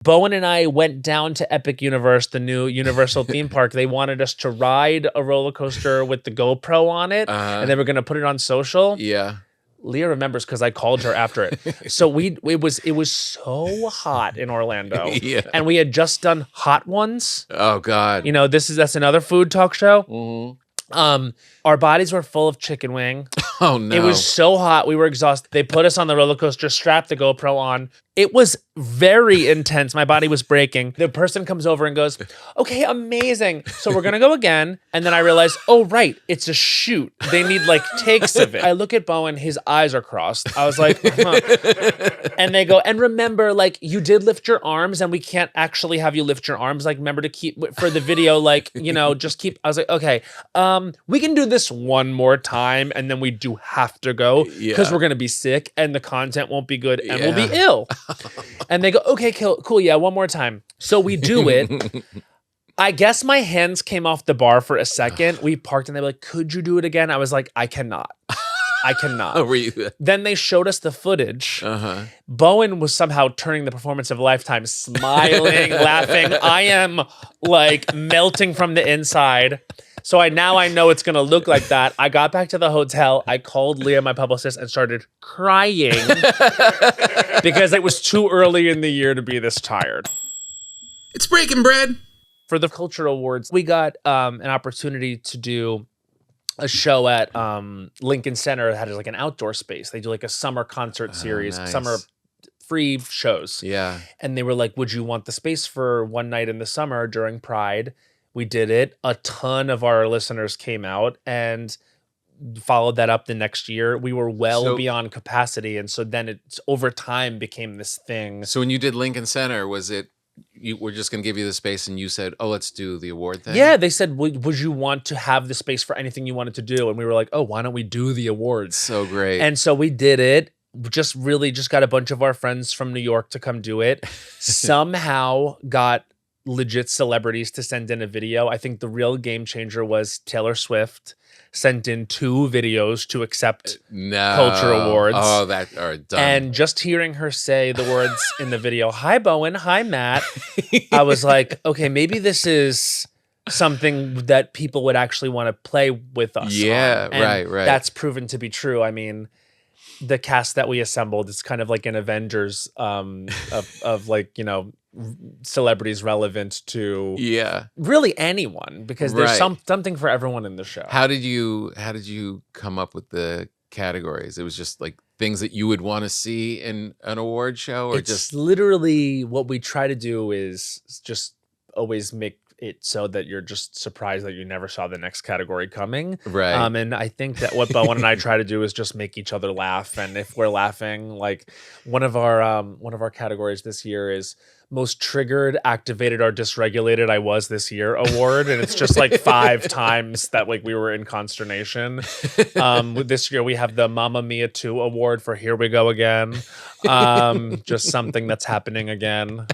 Bowen and I went down to Epic Universe, the new Universal theme park. They wanted us to ride a roller coaster with the GoPro on it, and they were going to put it on social. Yeah. Leah remembers because I called her after it. So it was so hot in Orlando, Yeah. and we had just done Hot Ones. Oh God. You know, that's another food talk show. Mm-hmm. Our bodies were full of chicken wing. Oh no. It was so hot. We were exhausted. They put us on the roller coaster, strapped the GoPro on. It was very intense. My body was breaking. The person comes over and goes, okay, amazing. So we're going to go again. And then I realized, oh, right, it's a shoot. They need like takes of it. I look at Bowen, his eyes are crossed. I was like, huh. And they go, and remember, like, you did lift your arms and we can't actually have you lift your arms. Like, remember to keep for the video, like, you know, just keep. I was like, okay, we can do this one more time. And then we do have to go because we're going to be sick and the content won't be good and we'll be ill. And they go, okay, cool. Yeah, one more time. So we do it. I guess my hands came off the bar for a second. We parked and they were like, could you do it again? I was like, I cannot. I cannot. Oh, were you? Then they showed us the footage. Bowen was somehow turning the performance of a lifetime, smiling, laughing. I am like melting from the inside. So I know it's going to look like that. I got back to the hotel. I called Leah, my publicist, and started crying because it was too early in the year to be this tired. It's breaking bread. For the Cultch Awards, we got an opportunity to do a show at Lincoln Center that had like an outdoor space. They do like a summer concert series, summer free shows. Yeah. And they were like, would you want the space for one night in the summer during Pride? We did it. A ton of our listeners came out and followed that up the next year. We were beyond capacity. And so then it's over time became this thing. So when you did Lincoln Center, was it, you were just going to give you the space and you said, oh, let's do the award thing? Yeah, they said, would you want to have the space for anything you wanted to do? And we were like, oh, why don't we do the awards? So great. And so we did it. Just got a bunch of our friends from New York to come do it. Somehow got legit celebrities to send in a video. I think the real game changer was Taylor Swift sent in 2 videos to accept Cultch Awards. Oh, that are done. And just hearing her say the words in the video, hi, Bowen, hi, Matt, I was like, okay, maybe this is something that people would actually want to play with us. Yeah, on. And right. That's proven to be true. I mean, the cast that we assembled is kind of like an Avengers of like, you know, celebrities relevant to really anyone, because there's something for everyone in the show. How did you come up with the categories? It was just like things that you would want to see in an award show, or it's just literally what we try to do is just always make it so that you're just surprised that you never saw the next category coming. Right. And I think that what Bowen and I try to do is just make each other laugh. And if we're laughing, like one of our categories this year is most triggered, activated, or dysregulated I was this year award. And it's just like 5 times that like we were in consternation. This year we have the Mamma Mia 2 award for Here We Go Again. Just something that's happening again.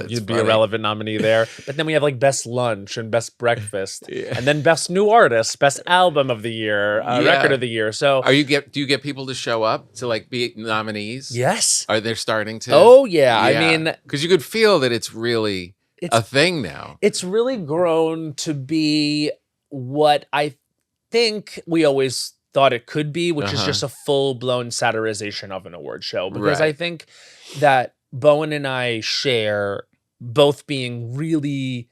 You'd be a relevant nominee there. But then we have like best lunch and best breakfast, and then best new artist, best album of the year, record of the year. So do you get people to show up to like be nominees? Yes. Are they starting to? Oh yeah. I mean, because you could feel that it's really a thing now. It's really grown to be what I think we always thought it could be, which is just a full-blown satirization of an award show. Because I think that Bowen and I share both being really,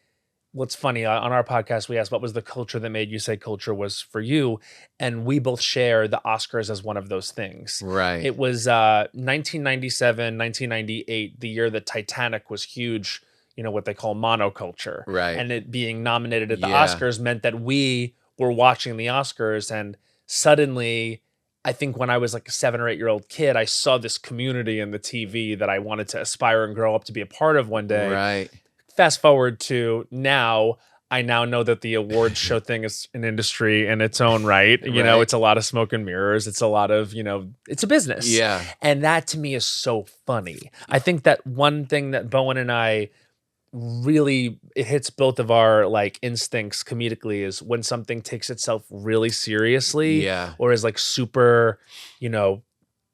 what's funny, on our podcast, we asked, what was the culture that made you say culture was for you? And we both share the Oscars as one of those things. Right. It was 1997, 1998, the year that Titanic was huge, you know, what they call monoculture. Right. And it being nominated at the Oscars meant that we were watching the Oscars, and suddenly, I think when I was like a 7 or 8 year old kid, I saw this community in the TV that I wanted to aspire and grow up to be a part of one day. Right. Fast forward to now, I now know that the awards show thing is an industry in its own right. You know, it's a lot of smoke and mirrors. It's a lot of, you know, it's a business. Yeah. And that to me is so funny. I think that one thing that Bowen and I really, it hits both of our like instincts comedically, is when something takes itself really seriously, or is like super, you know,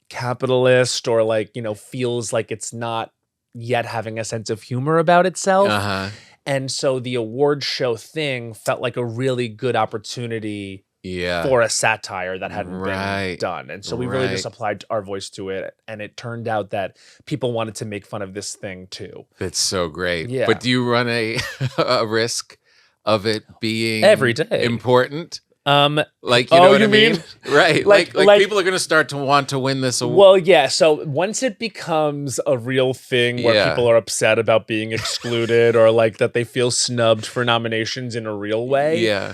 capitalist, or like, you know, feels like it's not yet having a sense of humor about itself. Uh-huh. And so the award show thing felt like a really good opportunity Yeah. for a satire that hadn't been Right. done. And so we really just Right. applied our voice to it. And it turned out that people wanted to make fun of this thing too. That's so great. Yeah. But do you run a a risk of it being Every day. important? Like, you Oh, know what you I mean? mean? Right. Like- Like like- people are going to start to want to win this award. Well, yeah. So once it becomes a real thing where Yeah. people are upset about being excluded or like that they feel snubbed for nominations in a real way, Yeah.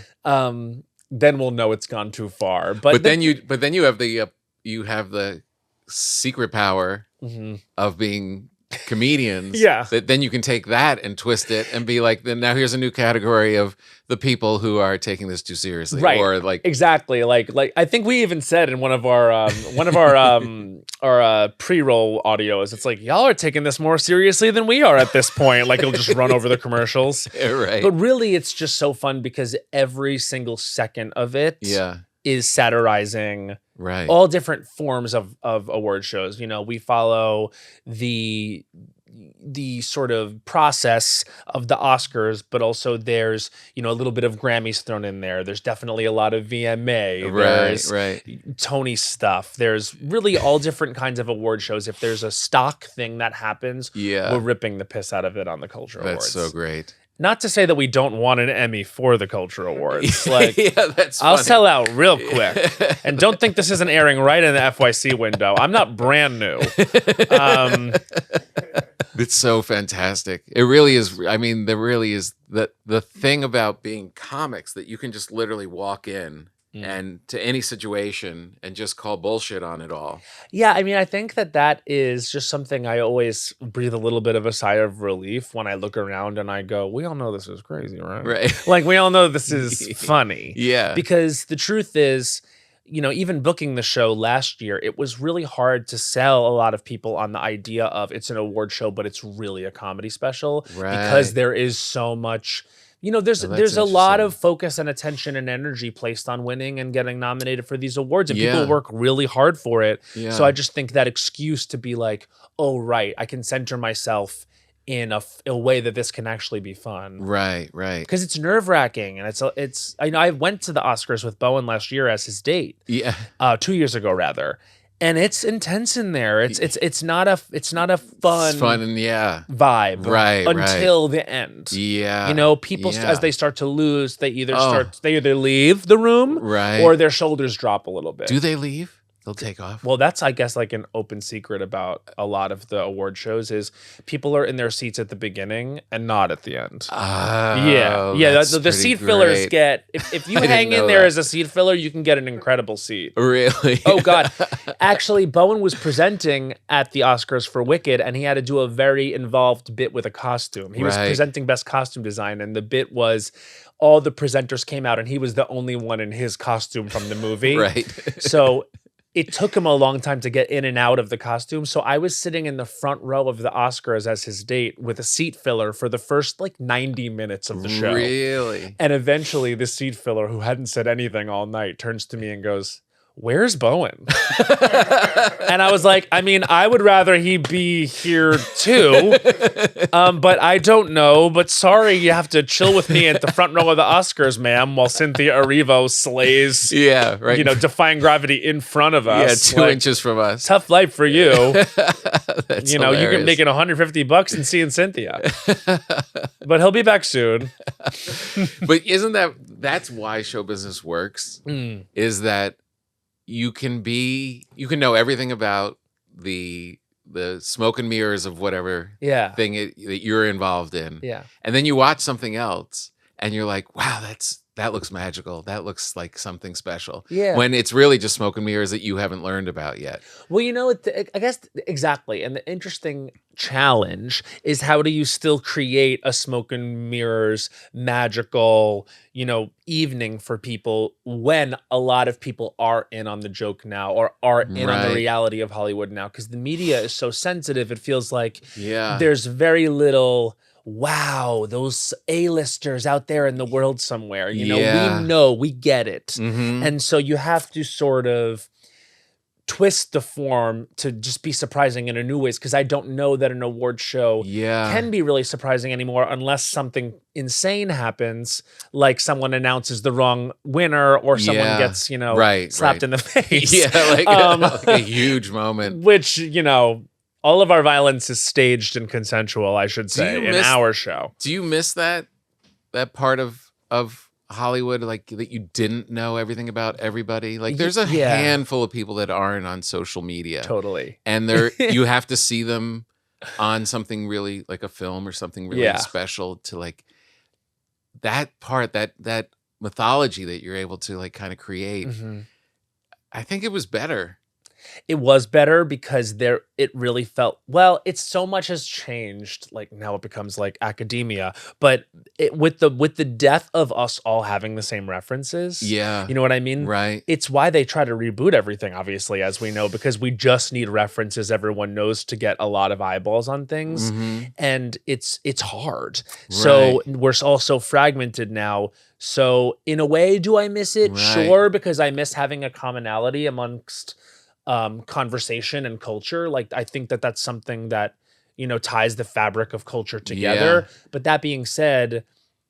then we'll know it's gone too far. But Then you have the secret power Mhm. of being comedians. Yeah. That then you can take that and twist it and be like, then now here's a new category of the people who are taking this too seriously. Right. Or like Exactly. Like I think we even said in one of our our pre-roll audios, it's like y'all are taking this more seriously than we are at this point. Like it'll just run over the commercials. right. But really, it's just so fun because every single second of it yeah. is satirizing Right. all different forms of award shows. You know, we follow the sort of process of the Oscars, but also there's, you know, a little bit of Grammys thrown in there. There's definitely a lot of VMA. There's right. Tony stuff. There's really all different kinds of award shows. If there's a stock thing that happens, Yeah. we're ripping the piss out of it on the Culture Awards. That's so great. Not to say that we don't want an Emmy for the Culture Awards. Like, yeah, that's I'll funny. sell out real quick. And don't think this isn't airing right in the FYC window. I'm not brand new. It's so fantastic. It really is. I mean, there really is the thing about being comics that you can just literally walk in and to any situation and just call bullshit on it all. Yeah, I mean, I think that is just something I always breathe a little bit of a sigh of relief when I look around and I go, we all know this is crazy, right? Right. Like, we all know this is funny. Yeah. Because the truth is, you know, even booking the show last year, it was really hard to sell a lot of people on the idea of it's an award show, but it's really a comedy special. Because Right. there is so much, you know, there's Oh, that's a lot of interesting. focus and attention and energy placed on winning and getting nominated for these awards, and Yeah. people work really hard for it. Yeah. So I just think that excuse to be like, oh, right, I can center myself in a way that this can actually be fun. Right. Right. Because it's nerve-wracking, and it's I know I went to the Oscars with Bowen last year as his date, Yeah. 2 years ago rather, and it's intense in there. It's not a fun It's fun and yeah. vibe Right, until the end. Yeah. You know, people Yeah. as they start to lose, they either Oh. leave the room, Right. or their shoulders drop a little bit. Do they leave? They'll take off. Well, that's, I guess, like an open secret about a lot of the award shows is people are in their seats at the beginning and not at the end. Oh, yeah. that's The pretty seat fillers great. get, if you I didn't hang in know there that. as a seat filler, you can get an incredible seat. Really? Oh, God. Actually, Bowen was presenting at the Oscars for Wicked, and he had to do a very involved bit with a costume. He was Right. presenting Best Costume Design, and the bit was all the presenters came out, and he was the only one in his costume from the movie. Right. So it took him a long time to get in and out of the costume. So I was sitting in the front row of the Oscars as his date with a seat filler for the first like 90 minutes of the show. Really? And eventually the seat filler, who hadn't said anything all night, turns to me and goes, "Where's Bowen?" And I was like, I mean, I would rather he be here too, but I don't know. But sorry, you have to chill with me at the front row of the Oscars, ma'am, while Cynthia Erivo slays, Yeah, right. you know, defying gravity in front of yeah, us. 2 Like, inches from us. tough life for you. That's You know, you can hilarious. make it $150 and seeing Cynthia, but he'll be back soon. But that's why show business works, is that you can know everything about the smoke and mirrors of whatever Yeah. thing that you're involved in. Yeah. And then you watch something else and you're like, wow, that looks magical. That looks like something special. Yeah. When it's really just smoke and mirrors that you haven't learned about yet. Well, you know, I guess exactly. And the interesting challenge is how do you still create a smoke and mirrors magical, you know, evening for people when a lot of people are in on the joke now or are in on the Right. reality of Hollywood now? Because the media is so sensitive. It feels like Yeah. there's very little, wow, those A-listers out there in the world somewhere. You Yeah. know, we get it. Mhm. And so you have to sort of twist the form to just be surprising in a new ways, because I don't know that an award show can be really surprising anymore unless something insane happens, like someone announces the wrong winner or someone gets, slapped in the face. Like a huge moment. Which, all of our violence is staged and consensual, I should say, in our show. Do you miss that part of Hollywood, like that you didn't know everything about everybody? Like there's a handful of people that aren't on social media. Totally. And you have to see them on something really like a film or something really special to like that part, that mythology that you're able to like kind of create. Mm-hmm. I think it was better. It was better because it really felt, it's so much has changed. Like now it becomes like academia, but with the death of us all having the same references. Yeah. You know what I mean? Right. It's why they try to reboot everything, obviously, as we know, because we just need references everyone knows to get a lot of eyeballs on things. Mm-hmm. And it's hard. Right. So we're all so fragmented now. So in a way, do I miss it? Right. Sure, because I miss having a commonality amongst conversation and culture. Like I think that that's something that ties the fabric of culture together. But that being said,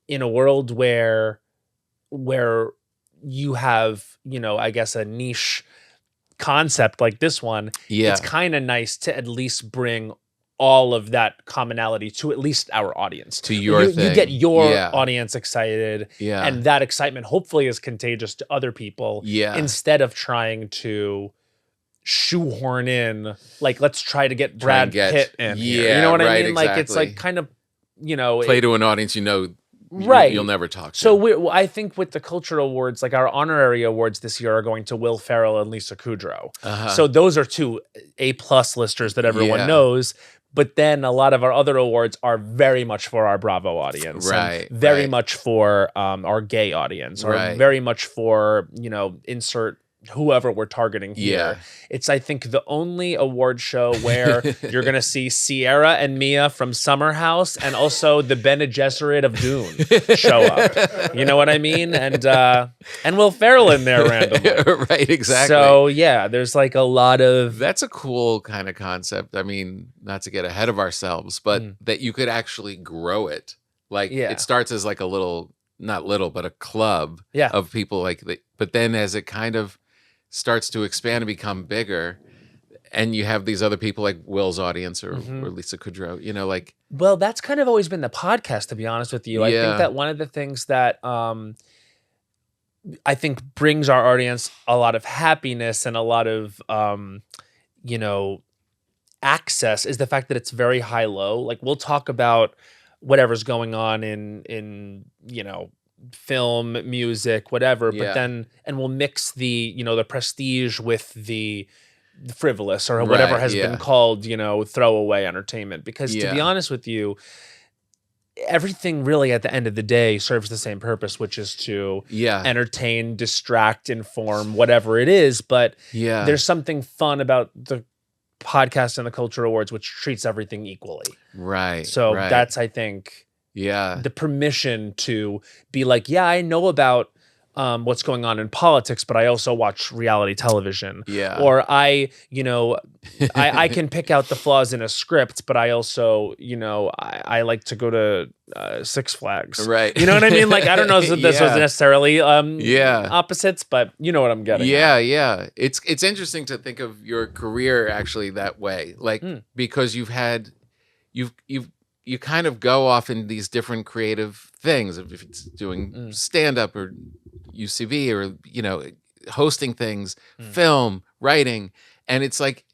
in a world where you have I guess a niche concept like this one, it's kind of nice to at least bring all of that commonality to at least our audience. To your thing. You get your audience excited, and that excitement hopefully is contagious to other people. Instead of trying to shoehorn in, like, let's try to get Brad Pitt in here. You know what I mean? Exactly. Like, it's like kind of, play to an audience right. You'll never talk to. So I think with the Cultch Awards, like our honorary awards this year are going to Will Ferrell and Lisa Kudrow. So those are two A+ listers that everyone knows. But then a lot of our other awards are very much for our Bravo audience, right? Very much for our gay audience, or very much for insert whoever we're targeting here. It's, I think, the only award show where you're going to see Sierra and Mia from Summer House and also the Bene Gesserit of Dune show up. You know what I mean? And Will Ferrell in there randomly. Right, exactly. So, yeah, there's like a lot of... That's a cool kind of concept. I mean, not to get ahead of ourselves, but that you could actually grow it. Like, it starts as like a little, not little, but a club of people like that. But then as it kind of starts to expand and become bigger, and you have these other people like Will's audience or Lisa Kudrow, like... Well, that's kind of always been the podcast, to be honest with you. I think that one of the things that I think brings our audience a lot of happiness and a lot of, access is the fact that it's very high-low. Like, we'll talk about whatever's going on in film, music, whatever, but then, and we'll mix the, the prestige with the frivolous or whatever has been called, throwaway entertainment. Because to be honest with you, everything really at the end of the day serves the same purpose, which is to entertain, distract, inform, whatever it is. But there's something fun about the podcast and the Cultch Awards, which treats everything equally. Right. So that's, I think... the permission to be like, I know about what's going on in politics, but I also watch reality television. Or I can pick out the flaws in a script, but I also, I like to go to Six Flags. Right. You know what I mean? Like, I don't know if this was necessarily opposites, but you know what I'm getting at. It's interesting to think of your career actually that way. Like, because you kind of go off in these different creative things. If it's doing stand-up or UCB or, hosting things, film, writing. And it's like,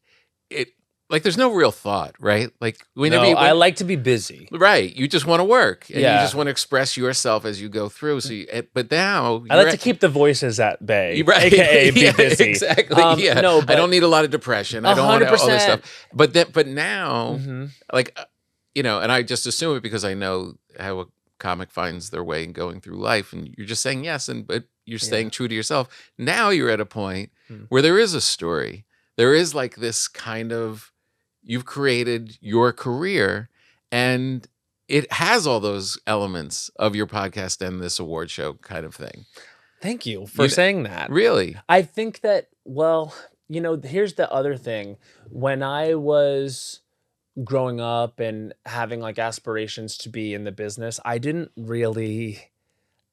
there's no real thought, right? Like, I like to be busy. Right. You just want to work. And you just want to express yourself as you go through. So, but now... I like to keep the voices at bay, right. AKA be busy. Exactly. No, I don't need a lot of depression. I don't want all this stuff. But now, like... and I just assume it because I know how a comic finds their way in going through life, and you're just saying yes, but you're staying true to yourself. Now you're at a point where there is a story. There is like this kind of, you've created your career, and it has all those elements of your podcast and this award show kind of thing. Thank you for saying that. Really? I think that, well, here's the other thing. When I was growing up and having like aspirations to be in the business, I didn't really,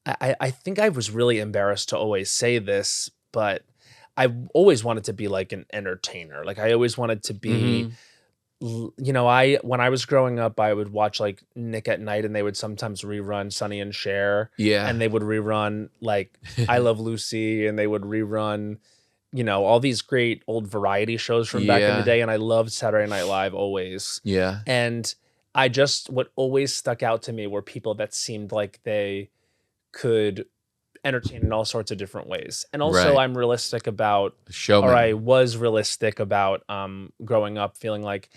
I think I was really embarrassed to always say this, but I always wanted to be like an entertainer. Like I always wanted to be, Hmm. when I was growing up, I would watch like Nick at Night, and they would sometimes rerun Sonny and Cher, Yeah. and they would rerun like I Love Lucy, and they would rerun, all these great old variety shows from back in the Yeah. day. And I loved Saturday Night Live always. Yeah. And what always stuck out to me were people that seemed like they could entertain in all sorts of different ways. And also Right. I'm realistic about, or I Showman. was realistic about growing up feeling like,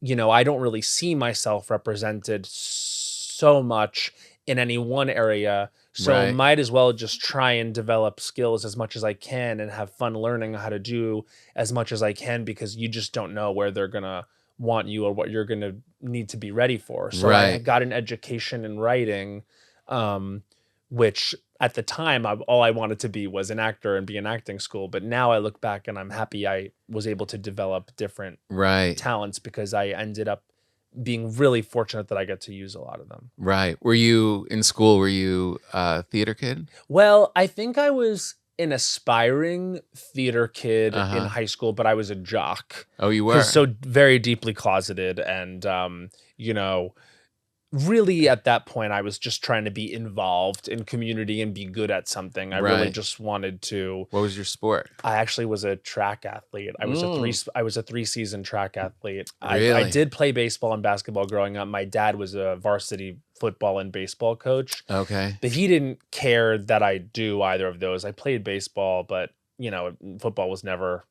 I don't really see myself represented so much in any one area. So Right. might as well just try and develop skills as much as I can and have fun learning how to do as much as I can, because you just don't know where they're going to want you or what you're going to need to be ready for. So I Right. got an education in writing, which at the time, all I wanted to be was an actor and be in acting school. But now I look back and I'm happy I was able to develop different Right. talents, because I ended up being really fortunate that I get to use a lot of them. Right. Were you in school? Were you a theater kid? Well, I think I was an aspiring theater kid in Uh-huh. high school, but I was a jock. Oh, you were? Because so very deeply closeted, and really at that point I was just trying to be involved in community and be good at something. I really Right. just wanted to. What was your sport? I actually was a track athlete. I was Mm. I was a 3-season track athlete. I Really? did play baseball and basketball growing up. My dad was a varsity football and baseball coach, Okay. but he didn't care that I do either of those. I played baseball, but football was never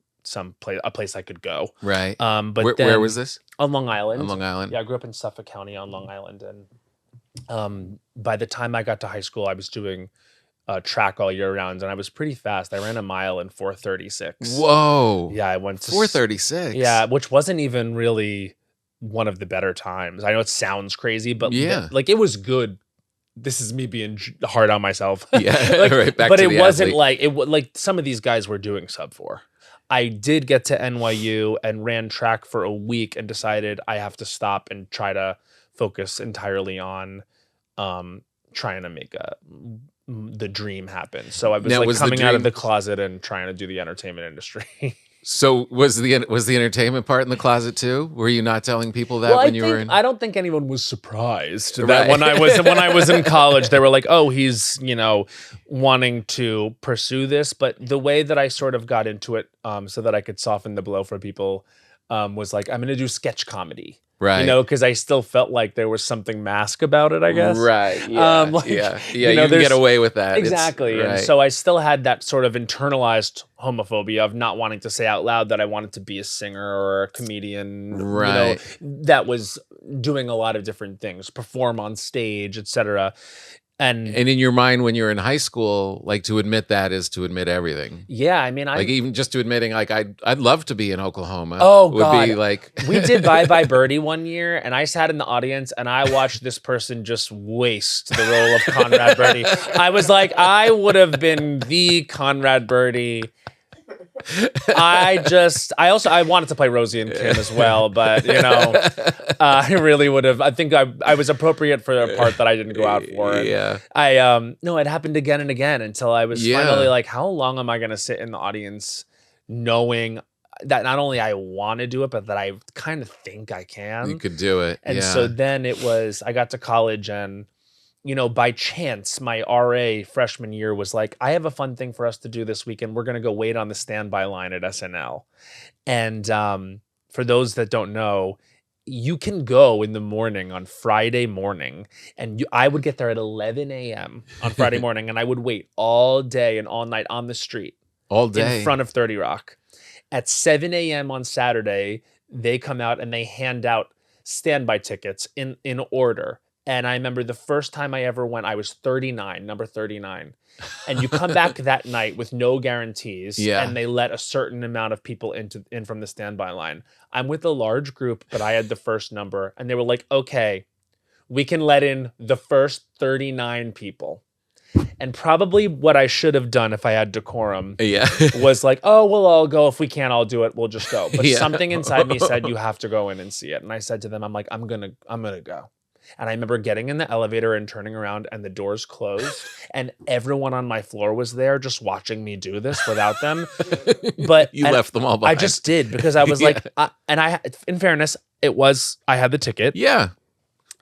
a place I could go. Right. But Where then was this? on Long Island. On Long Island? Yeah, I grew up in Suffolk County on Long Island, and by the time I got to high school, I was doing track all year round, and I was pretty fast. I ran a mile in 4:36. Whoa. Yeah, I went to 4:36. Yeah, which wasn't even really one of the better times. I know it sounds crazy, but Yeah. like it was good. This is me being hard on myself. Yeah. Like, Right. Back but to it the wasn't athlete. like like some of these guys were doing sub 4. I did get to NYU and ran track for a week and decided I have to stop and try to focus entirely on trying to make the dream happen. So I was Now, like was the coming out of dream- the closet and trying to do the entertainment industry. So was the entertainment part in the closet too? Were you not telling people that Well, when you were in? I don't think anyone was surprised that Right. when I was in college, they were like, "Oh, he's wanting to pursue this." But the way that I sort of got into it, so that I could soften the blow for people, was like, I'm going to do sketch comedy. Right. Because I still felt like there was something mask about it, I guess. Right. Yeah. Like, yeah. you Yeah. You, can there's- get away with that. Exactly. It's, And right. so I still had that sort of internalized homophobia of not wanting to say out loud that I wanted to be a singer or a comedian, Right. that was doing a lot of different things, perform on stage, etc. And in your mind, when you're in high school, like to admit that is to admit everything. yeah, I mean, Like even just to admitting, like I'd love to be in Oklahoma. Oh, would God. be like we did Bye Bye Birdie one year, and I sat in the audience and I watched this person just waste the role of Conrad Birdie. I was like, I would have been the Conrad Birdie. I wanted to play Rosie and Kim as well, but I really would have. I think I was appropriate for a part that I didn't go out for. And Yeah. no, it happened again and again until I was Yeah. finally like, how long am I going to sit in the audience knowing that not only I want to do it, but that I kind of think I can. You could do it. And yeah. so then I got to college, and by chance, my RA freshman year was like, I have a fun thing for us to do this weekend. We're going to go wait on the standby line at SNL. And for those that don't know, you can go in the morning on Friday morning, and I would get there at 11 a.m. on Friday morning, and I would wait all day and all night on the street all day in front of 30 Rock. At 7 a.m. on Saturday, they come out and they hand out standby tickets in order. And I remember the first time I ever went, I was 39, number 39. And you come back that night with no guarantees, Yeah. and they let a certain amount of people in from the standby line. I'm with a large group, but I had the first number, and they were like, okay, we can let in the first 39 people. And probably what I should have done if I had decorum Yeah. was like, oh, well, I'll go. If we can't all do it, we'll just go. But Yeah. something inside me said, you have to go in and see it. And I said to them, I'm like, I'm gonna go. And I remember getting in the elevator and turning around and the doors closed and everyone on my floor was there just watching me do this without them. But You left them all behind. I just did because I was like, in fairness, I had the ticket. Yeah.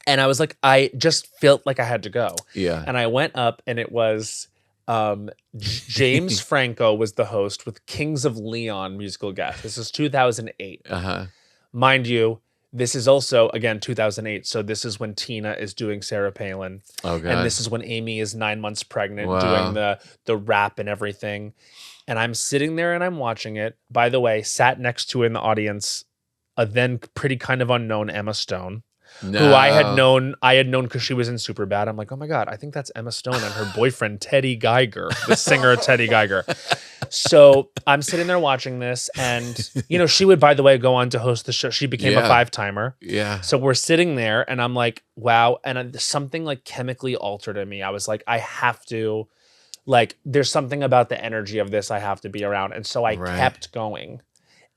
And I was like, I just felt like I had to go. Yeah. And I went up and it was James Franco was the host with Kings of Leon musical guest. This is 2008. Mind you, this is also, again, 2008. So this is when Tina is doing Sarah Palin. Oh, God. And this is when Amy is 9 months pregnant Wow. doing the rap and everything. And I'm sitting there and I'm watching it. By the way, sat next to in the audience, a then pretty kind of unknown Emma Stone. No. Who I had known because she was in Superbad. I'm like, oh my God, I think that's Emma Stone and her boyfriend, Teddy Geiger, the singer Teddy Geiger. So I'm sitting there watching this and, she would, by the way, go on to host the show. She became a 5-timer. Yeah. So we're sitting there and I'm like, wow. And something like chemically altered in me. I was like, I have to, there's something about the energy of this I have to be around. And so I kept going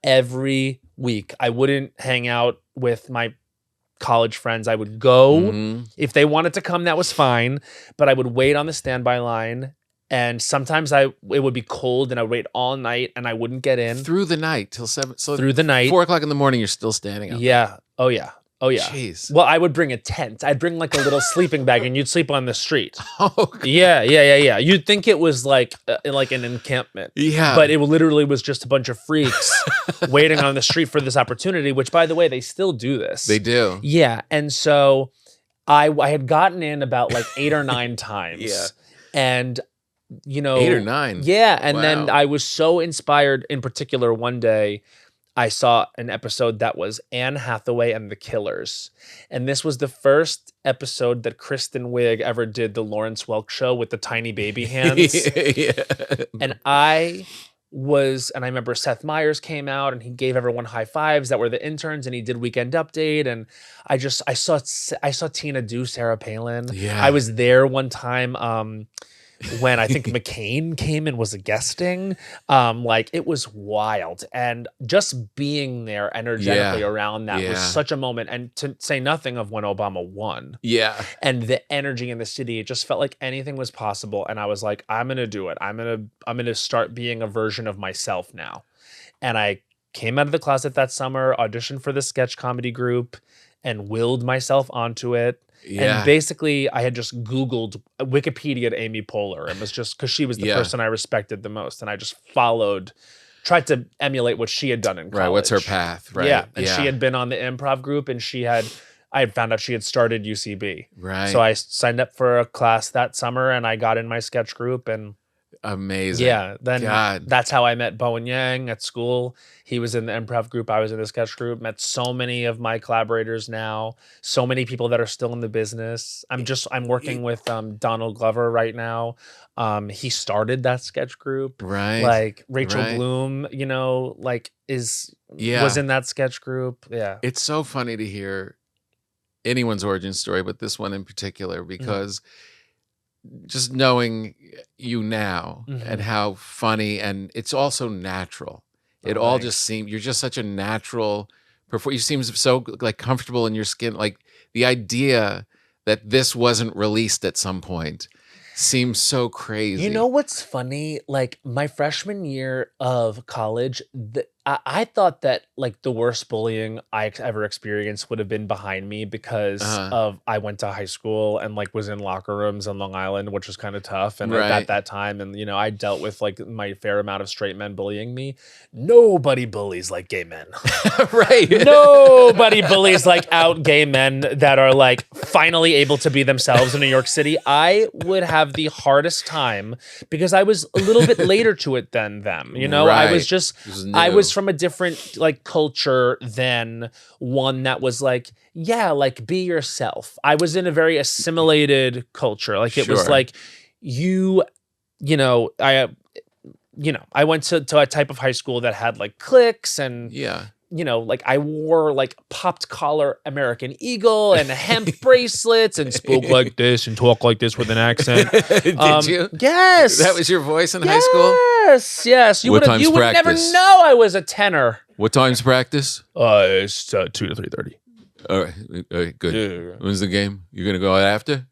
every week. I wouldn't hang out with my college friends. I would go if they wanted to come, that was fine, but I would wait on the standby line, and sometimes it would be cold and I would wait all night and I wouldn't get in through the night till 7. So through the night, 4 o'clock in the morning, you're still standing up. Yeah. Oh yeah. Jeez. Well, I would bring a tent. I'd bring like a little sleeping bag and you'd sleep on the street. Oh, God. Yeah. You'd think it was like an encampment. Yeah. But it literally was just a bunch of freaks waiting on the street for this opportunity, which, by the way, they still do this. They do. Yeah. And so I had gotten in about like 8 or 9 times. Yeah. And, 8 or 9. Yeah. And then Wow. I was so inspired. In particular, one day, I saw an episode that was Anne Hathaway and the Killers. And this was the first episode that Kristen Wiig ever did the Lawrence Welk show with the tiny baby hands. Yeah. And I remember Seth Meyers came out and he gave everyone high fives that were the interns, and he did Weekend Update. And I saw Tina do Sarah Palin. Yeah. I was there one time when I think McCain came and was guesting. It was wild. And just being there energetically around that was such a moment. And to say nothing of when Obama won. Yeah. And the energy in the city, it just felt like anything was possible. And I was like, I'm going to do it. I'm going to start being a version of myself now. And I came out of the closet that summer, auditioned for the sketch comedy group, and willed myself onto it. Yeah. And basically, I had just Googled Wikipedia Amy Poehler, and was just because she was the person I respected the most, and I just tried to emulate what she had done in college. Right. What's her path? Right. Yeah. And she had been on the improv group, and I had found out she had started UCB. Right. So I signed up for a class that summer, and I got in my sketch group, and amazing. yeah, then God. That's how I met Bowen Yang at school. He was in the improv group. I was in the sketch group. Met so many of my collaborators now. So many people that are still in the business. I'm working with Donald Glover right now. He started that sketch group. Right. Like Rachel Right. Bloom, was in that sketch group. Yeah. It's so funny to hear anyone's origin story, but this one in particular, because just knowing you now and how funny, and it's also natural. It all thanks. just seems, you're just such a natural performer. You seem so like comfortable in your skin. Like the idea that this wasn't released at some point seems so crazy. You know what's funny? Like my freshman year of college, I thought that like the worst bullying I ever experienced would have been behind me because I went to high school and like was in locker rooms on Long Island, which was kind of tough. And at that time, and I dealt with like my fair amount of straight men bullying me. Nobody bullies like gay men. Right. Nobody bullies like out gay men that are like finally able to be themselves in New York City. I would have the hardest time because I was a little bit later to it than them. I was from a different like culture than one that was like, like be yourself. I was in a very assimilated culture. Like it was like I went to a type of high school that had like cliques and you know, like I wore like popped collar American Eagle and hemp bracelets and spoke like this and talk like this with an accent. Did you? Yes. That was your voice in high school? Yes. You What would time's never practice? know I was a tenor. What time's practice? It's 2 to 3:30. All right, good. Yeah. When's the game? You're gonna go out after?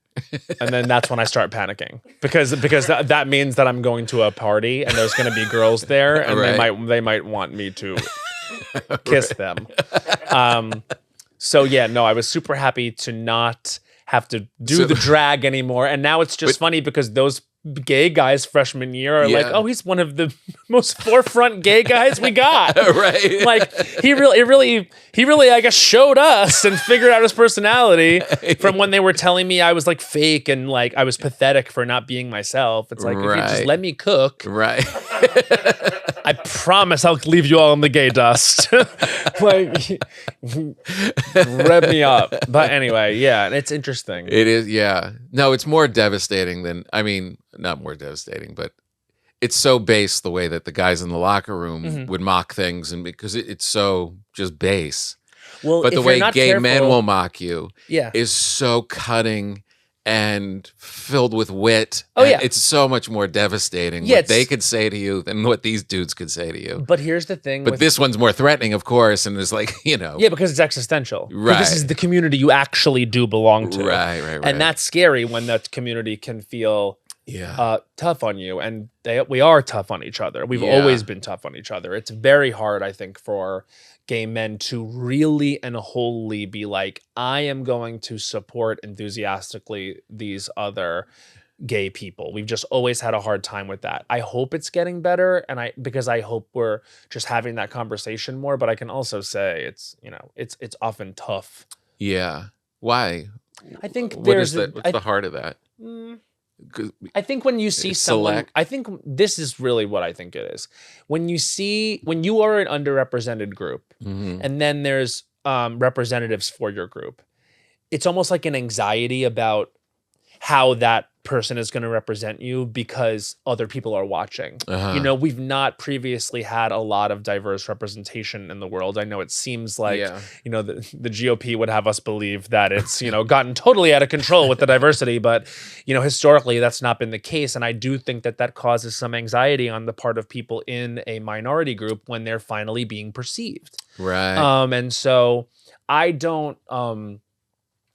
And then that's when I start panicking because that means that I'm going to a party and there's going to be girls there and Right. they might want me to kiss them. So yeah, no, I was super happy to not have to do the drag anymore. And now it's just funny because those gay guys freshman year are like, oh, he's one of the most forefront gay guys we got. Right. Like he really, I guess, showed us and figured out his personality from when they were telling me I was like fake and like I was pathetic for not being myself. It's like, if you just let me cook, Right. I promise I'll leave you all in the gay dust. Like, rev me up. But anyway, yeah, it's interesting. It is, yeah. No, it's more devastating than, I mean, not more devastating, but it's so base the way that the guys in the locker room would mock things, and because it's so just base. Well, But the if you're way not gay men careful- will mock you Yeah. is so cutting and filled with wit. Oh, And yeah. it's so much more devastating Yeah, what they it's- could say to you than what these dudes could say to you. But here's the thing. But this one's more threatening, of course, and it's like, you know. Yeah, because it's existential. 'Cause Right. This is the community you actually do belong to. Right. And that's scary when that community can feel yeah. tough on you. And we are tough on each other. We've Yeah. always been tough on each other. It's very hard, I think, for gay men to really and wholly be like, I am going to support enthusiastically these other gay people. We've just always had a hard time with that. I hope it's getting better, and because I hope we're just having that conversation more. But I can also say it's, you know, it's often tough. Yeah. Why? I think What there's is that? What's the heart of that? 'Cause- I think when you see someone, select. I think this is really what I think it is. When you are an underrepresented group, Mhm. and then there's representatives for your group, it's almost like an anxiety about how that person is going to represent you because other people are watching. Uh-huh. You know, we've not previously had a lot of diverse representation in the world. I know it seems like, Yeah. you know, the GOP would have us believe that it's, you know, gotten totally out of control with the diversity, but, you know, historically that's not been the case. And I do think that causes some anxiety on the part of people in a minority group when they're finally being perceived. Right. And so I don't,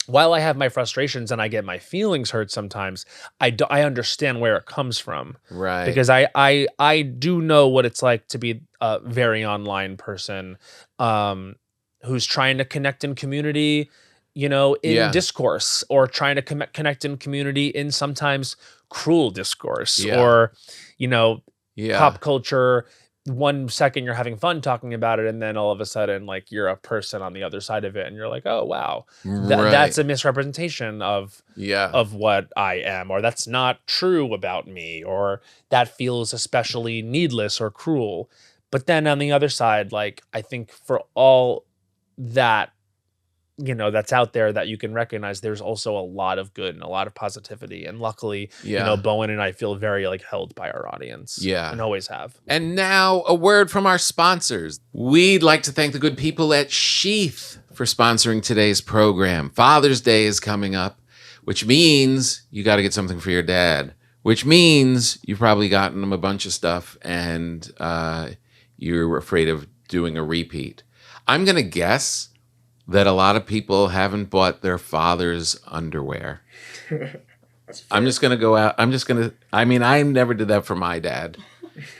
while I have my frustrations and I get my feelings hurt sometimes, I understand where it comes from. Right. Because I do know what it's like to be a very online person who's trying to connect in community, you know, in discourse, or trying to connect in community in sometimes cruel discourse, or, you know, pop culture. 1 second you're having fun talking about it, and then all of a sudden, like, you're a person on the other side of it, and you're like, oh wow, that's a misrepresentation of what I am, or that's not true about me, or that feels especially needless or cruel. But then on the other side, like, I think for all that, you know, that's out there that you can recognize, there's also a lot of good and a lot of positivity. And luckily, you know, Bowen and I feel very like held by our audience. Yeah. And always have. And now a word from our sponsors. We'd like to thank the good people at Sheath for sponsoring today's program. Father's Day is coming up, which means you got to get something for your dad, which means you've probably gotten him a bunch of stuff and you're afraid of doing a repeat. I'm going to guess that a lot of people haven't bought their father's underwear. I'm just going to go out. I mean, I never did that for my dad.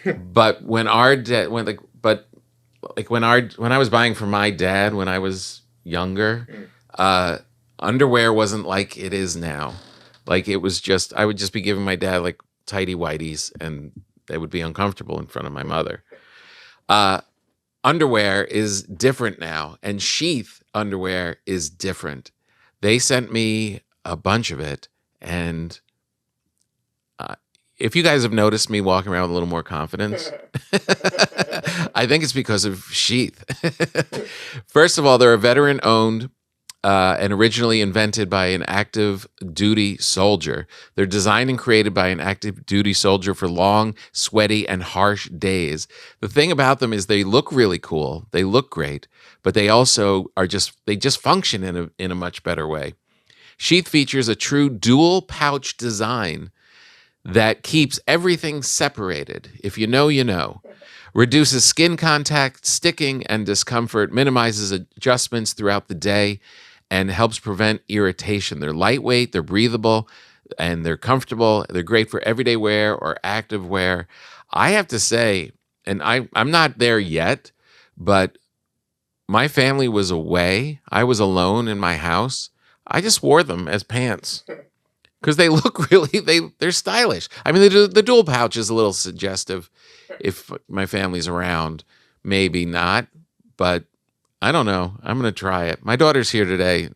But when our dad, when I was buying for my dad when I was younger, underwear wasn't like it is now. Like, it was just, I would just be giving my dad like tighty whities, and they would be uncomfortable in front of my mother. Underwear is different now, and Sheath underwear is different. They sent me a bunch of it, and if you guys have noticed me walking around with a little more confidence, I think it's because of Sheath. First of all, they're a veteran-owned and originally invented by an active duty soldier. They're designed and created by an active duty soldier for long, sweaty, and harsh days. The thing about them is they look really cool. They look great, but they also they just function in a much better way. Sheath features a true dual pouch design that keeps everything separated. If you know, you know. Reduces skin contact, sticking, and discomfort, minimizes adjustments throughout the day, and helps prevent irritation. They're lightweight, they're breathable, and they're comfortable. They're great for everyday wear or active wear. I have to say, and I'm not there yet, but my family was away. I was alone in my house. I just wore them as pants because they look they're stylish. I mean, the dual pouch is a little suggestive. If my family's around, maybe not, but I don't know. I'm going to try it. My daughter's here today,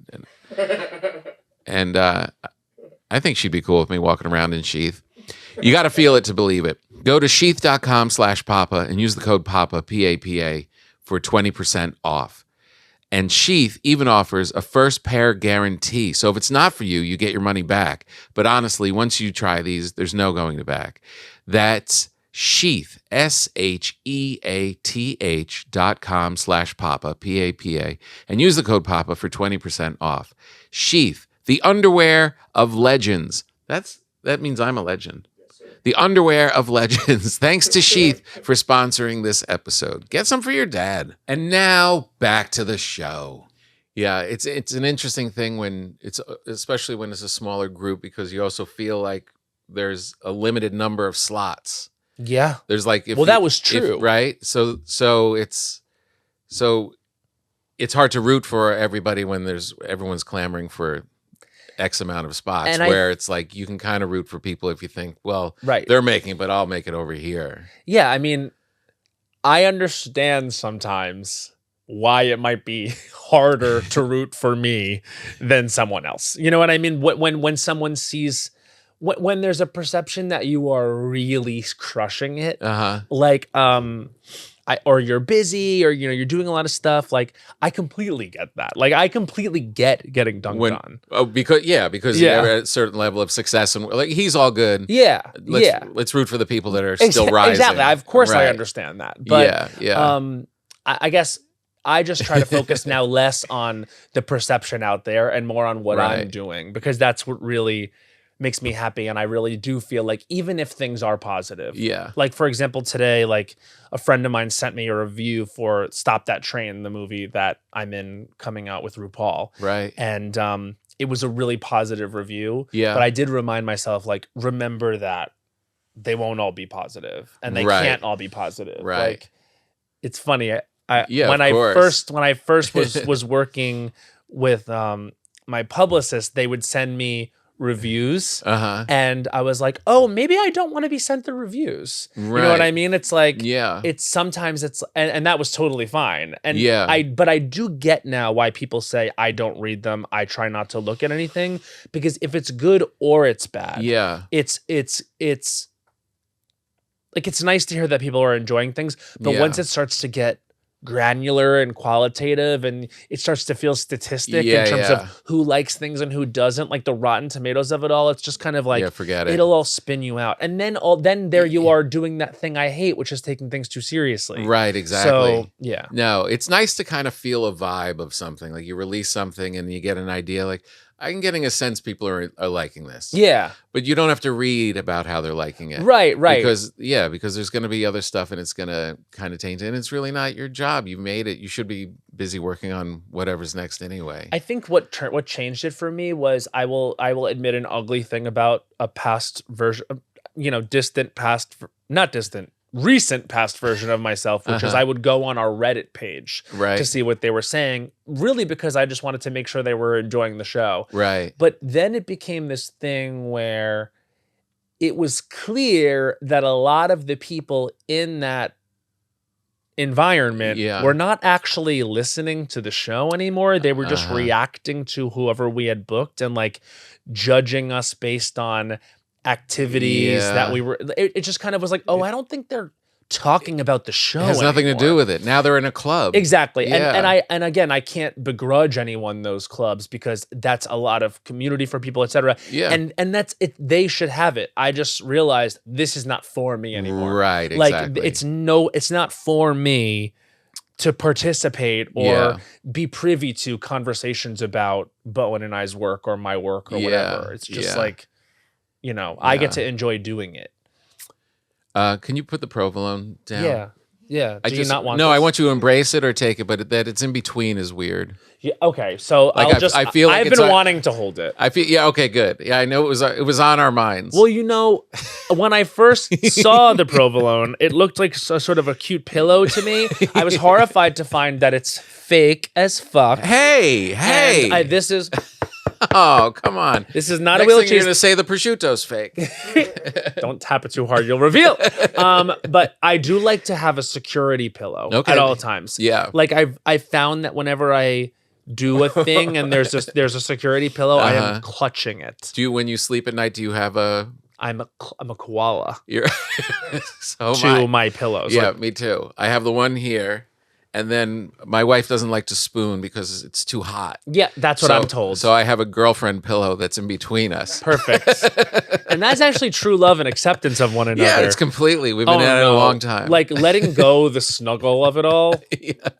and I think she'd be cool with me walking around in sheath. You got to feel it to believe it. Go to sheath.com/Papa and use the code PAPA, PAPA, for 20% off. And Sheath even offers a first pair guarantee. So if it's not for you, you get your money back. But honestly, once you try these, there's no going back. That's Sheath, SHEATH.com/Papa, PAPA, and use the code PAPA for 20% off. Sheath, the underwear of legends. That means I'm a legend. The underwear of legends. Thanks to Sheath for sponsoring this episode. Get some for your dad. And now back to the show. Yeah, it's an interesting thing especially when it's a smaller group, because you also feel like there's a limited number of slots. Yeah. There's like that was true. Right? So it's hard to root for everybody when everyone's clamoring for X amount of spots, and where it's like you can kind of root for people if you think, well, right, they're making it, but I'll make it over here. Yeah, I mean, I understand sometimes why it might be harder to root for me than someone else. You know what I mean? When someone sees, when there's a perception that you are really crushing it, like or you're busy, or you're doing a lot of stuff. Like, I completely get that. Like, I completely get getting dunked on. Oh, because you're at a certain level of success, and like he's all good. Yeah, let's root for the people that are still rising. Exactly. Of course, right. I understand that. But yeah. I guess I just try to focus now less on the perception out there and more on what I'm doing, because that's what really makes me happy. And I really do feel like, even if things are positive, like, for example, today, like, a friend of mine sent me a review for Stop That Train, the movie that I'm in, coming out with RuPaul. Right. And it was a really positive review. Yeah. But I did remind myself, like, remember that they won't all be positive, and they can't all be positive. Right. Like, it's funny. When I first was working with my publicist, they would send me reviews, and I was like, oh, maybe I don't want to be sent the reviews. Right. You know what I mean? It's like, it's sometimes and that was totally fine. And but I do get now why people say I don't read them. I try not to look at anything, because if it's good or it's bad, it's like, it's nice to hear that people are enjoying things, but once it starts to get granular and qualitative, and it starts to feel statistic in terms of who likes things and who doesn't, like the Rotten Tomatoes of it all, it's just kind of like, forget it. It'll all spin you out, and then there you are doing that thing I hate, which is taking things too seriously. Right, exactly. So no, it's nice to kind of feel a vibe of something. Like, you release something and you get an idea, like, I'm getting a sense people are liking this. Yeah. But you don't have to read about how they're liking it. Right. Because there's going to be other stuff, and it's going to kind of taint it. And it's really not your job. You made it. You should be busy working on whatever's next anyway. I think what changed it for me was, I will admit an ugly thing about a past version, recent past version of myself, which is I would go on our Reddit page to see what they were saying, really because I just wanted to make sure they were enjoying the show. Right. But then it became this thing where it was clear that a lot of the people in that environment were not actually listening to the show anymore. They were just reacting to whoever we had booked, and like judging us based on activities that we were, it just kind of was like, oh, I don't think they're talking about the show. It has nothing to do with it. Now they're in a club. Exactly. Yeah. And again, I can't begrudge anyone those clubs because that's a lot of community for people, etc. Yeah. And that's it. They should have it. I just realized this is not for me anymore. Right. Like Exactly. it's not for me to participate or Yeah. be privy to conversations about Bowen and I's work or my work or whatever. It's just like, I get to enjoy doing it. Can you put the provolone down? Yeah. Do you not want? No, this? I want you to embrace it or take it, but that it's in between is weird. Yeah, okay, so Like, I feel like I've been wanting to hold it. I feel okay, good. Yeah, I know it was on our minds. Well, when I first saw the provolone, it looked like a sort of a cute pillow to me. I was horrified to find that it's fake as fuck. Hey. And this is Oh, come on. This is not Next a wheel thing you're cheese. gonna say the prosciutto's fake. Don't tap it too hard, you'll reveal. But I do like to have a security pillow at all times. Yeah. Like I've found that whenever I do a thing and there's a security pillow, I am clutching it. Do you, when you sleep at night, do you have a? I'm a koala You're so to my pillows. Yeah, Like, me too. I have the one here. And then my wife doesn't like to spoon because it's too hot. yeah, that's what I'm told. So I have a girlfriend pillow that's in between us. Perfect. And that's actually true love and acceptance of one another. Yeah, it's completely. We've been at it a long time. Like letting go the snuggle of it all.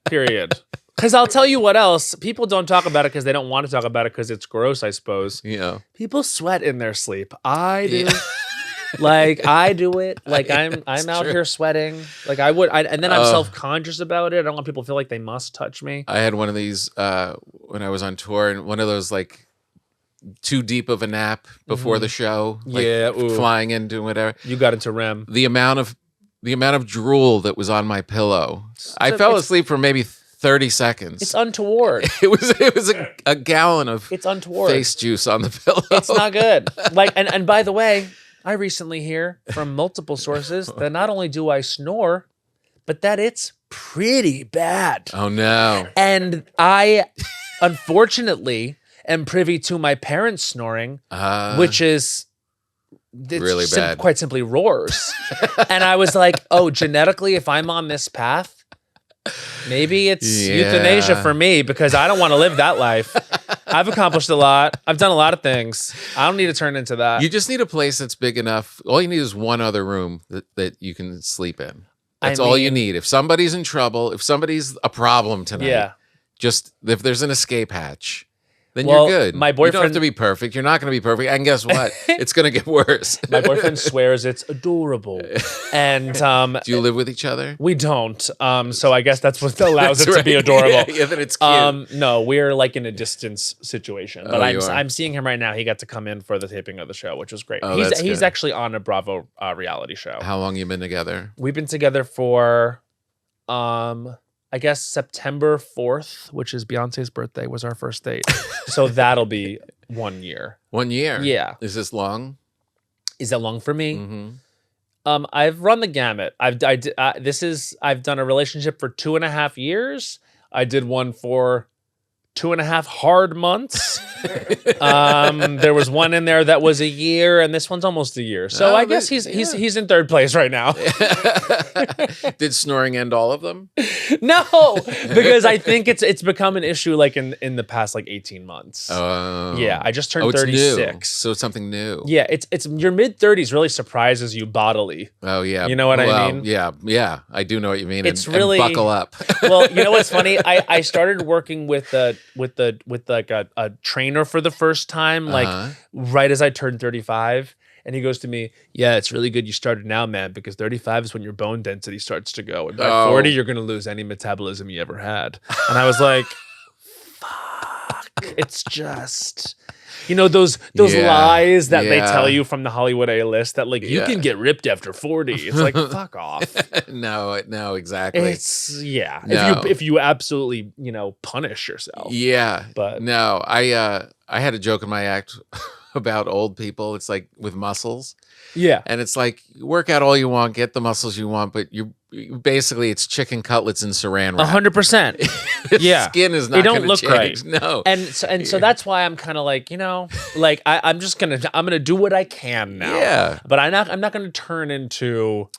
Period. Because I'll tell you what else. People don't talk about it because they don't want to talk about it because it's gross, I suppose. Yeah. People sweat in their sleep. I do. Like I do it. Like I'm out here sweating. Like I would. And then I'm self-conscious about it. I don't want people to feel like they must touch me. I had one of these when I was on tour, and one of those like too deep of a nap before the show. Like, flying in, doing whatever. You got into REM. The amount of drool that was on my pillow. I fell asleep for maybe 30 seconds. It's untoward. It was a gallon of it's untoward face juice on the pillow. It's not good. Like and by the way, I recently hear from multiple sources that not only do I snore, but that it's pretty bad. Oh no. And I unfortunately am privy to my parents snoring, which is really bad. Quite simply roars. And I was like, oh, genetically, if I'm on this path, maybe it's euthanasia for me because I don't want to live that life. I've accomplished a lot. I've done a lot of things. I don't need to turn into that. You just need a place that's big enough. All you need is one other room that you can sleep in. That's all you need. If somebody's in trouble, if somebody's a problem tonight, just if there's an escape hatch, then you're good. My boyfriend, you don't have to be perfect. You're not going to be perfect. And guess what? It's going to get worse. My boyfriend swears it's adorable. And do you live with each other? We don't. So I guess that's what allows it to be adorable. Yeah, then it's cute. No, we're like in a distance situation. But Oh, I'm seeing him right now. He got to come in for the taping of the show, which was great. Oh, he's actually on a Bravo reality show. How long you been together? We've been together for I guess September 4th, which is Beyonce's birthday, was our first date. So that'll be 1 year. 1 year? Yeah. Is this long? Is that long for me? Mm-hmm. I've run the gamut. I've done a relationship for 2.5 years. I did one for 2.5 hard months. There was one in there that was a year, and this one's almost a year. So I guess he's in third place right now. Did snoring end all of them? No, because I think it's become an issue like in the past like 18 months. Oh. Yeah, I just turned it's 36. New. So it's something new. Yeah, it's your mid-30s really surprises you bodily. Oh yeah. You know what I mean? Yeah. I do know what you mean. It's and really buckle up. Well, you know what's funny? I started working with like a trainer for the first time, like right as I turned 35. And he goes to me, yeah, it's really good you started now, man, because 35 is when your bone density starts to go. And by 40, you're going to lose any metabolism you ever had. And I was like, fuck, it's just... You know, those lies that they tell you from the Hollywood A-list that like you can get ripped after 40. It's like, fuck off. No, exactly. It's No. If you absolutely, punish yourself. Yeah. But no, I had a joke in my act about old people. It's like with muscles. Yeah. And it's like, work out all you want, get the muscles you want, but you basically it's chicken cutlets and saran wrap. 100%. Yeah. Skin is not they don't gonna look change. right. No. And so that's why I'm kind of like, like I'm gonna do what I can now. Yeah. But I'm not gonna turn into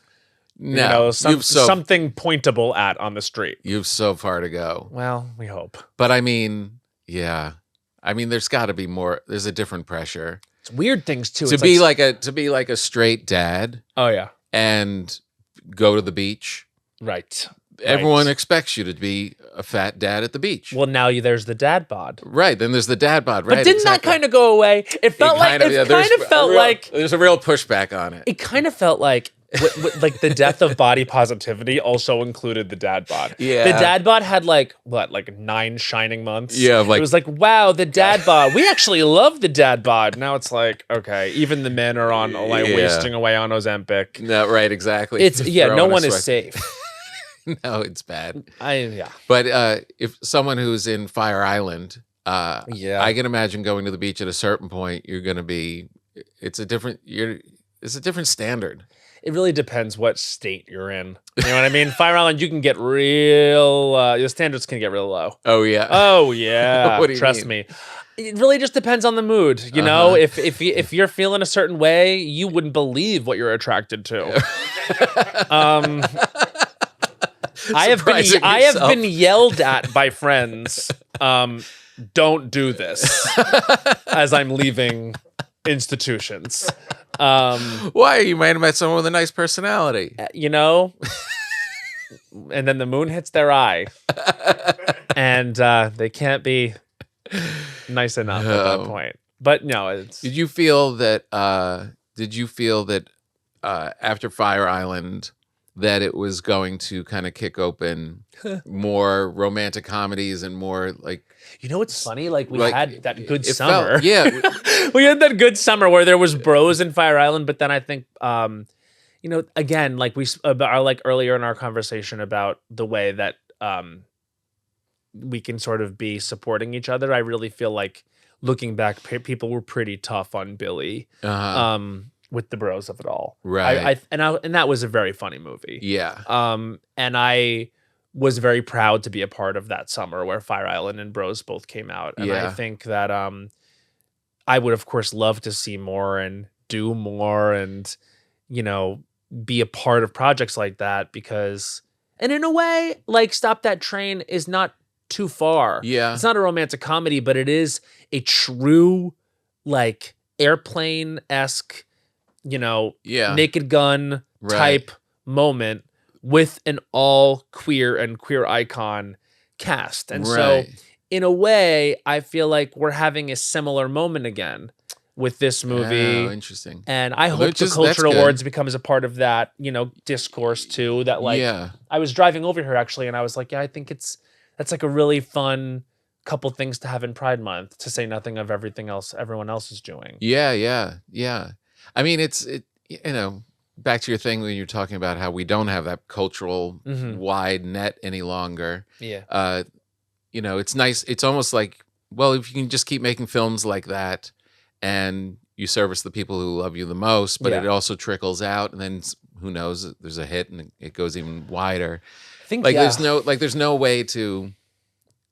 No, something pointable at on the street. You've so far to go. Well, we hope. But I mean, yeah. I mean, there's got to be more. There's a different pressure. It's weird things too. To be like a straight dad. Oh yeah. And go to the beach. Right. Everyone expects you to be a fat dad at the beach. Well, now there's the dad bod. Right. Then there's the dad bod. Right. But didn't that kind of go away? It felt like there's a real pushback on it. It kind of felt like like the death of body positivity also included the dad bod. Yeah. The dad bod had like 9 shining months. Yeah. It was like, wow, the dad bod. We actually love the dad bod. Now it's like, okay, even the men are on wasting away on Ozempic. No, right, exactly. It's no one is safe. No, it's bad. Yeah. But if someone who's in Fire Island, I can imagine going to the beach at a certain point, you're going to be. It's a different standard. It really depends what state you're in. You know what I mean? Fire Island, you can get real. Your standards can get real low. Oh yeah. Oh yeah. What do you Trust me. It really just depends on the mood. You know, if you're feeling a certain way, you wouldn't believe what you're attracted to. I have been yelled at by friends. Don't do this as I'm leaving institutions. Why? You might have met someone with a nice personality. You know? And then the moon hits their eye. And they can't be nice enough at that point. But no, it's... Did you feel that after Fire Island that it was going to kind of kick open more romantic comedies and more like... You know what's funny? Like we had that good summer. We had that good summer where there was bros in Fire Island, but then I think, again, like earlier in our conversation about the way that we can sort of be supporting each other. I really feel like looking back, people were pretty tough on Billy with the bros of it all. Right. And that was a very funny movie. Yeah. And I was very proud to be a part of that summer where Fire Island and Bros both came out. And I think that I would, of course, love to see more and do more and, be a part of projects like that because, and in a way, like Stop That Train is not too far. Yeah. It's not a romantic comedy, but it is a true, like, Airplane-esque, Naked Gun type moment with an all queer and queer icon cast. And so in a way, I feel like we're having a similar moment again with this movie. Oh, interesting. And I hope the Cultch Awards becomes a part of that, discourse too, that I was driving over here actually, and I was like, I think that's like a really fun couple things to have in Pride Month, to say nothing of everything else everyone else is doing. Yeah. I mean, back to your thing when you're talking about how we don't have that cultural wide net any longer. Yeah. It's nice. It's almost like, well, if you can just keep making films like that and you service the people who love you the most, but it also trickles out, and then who knows, there's a hit and it goes even wider. I think there's no way to,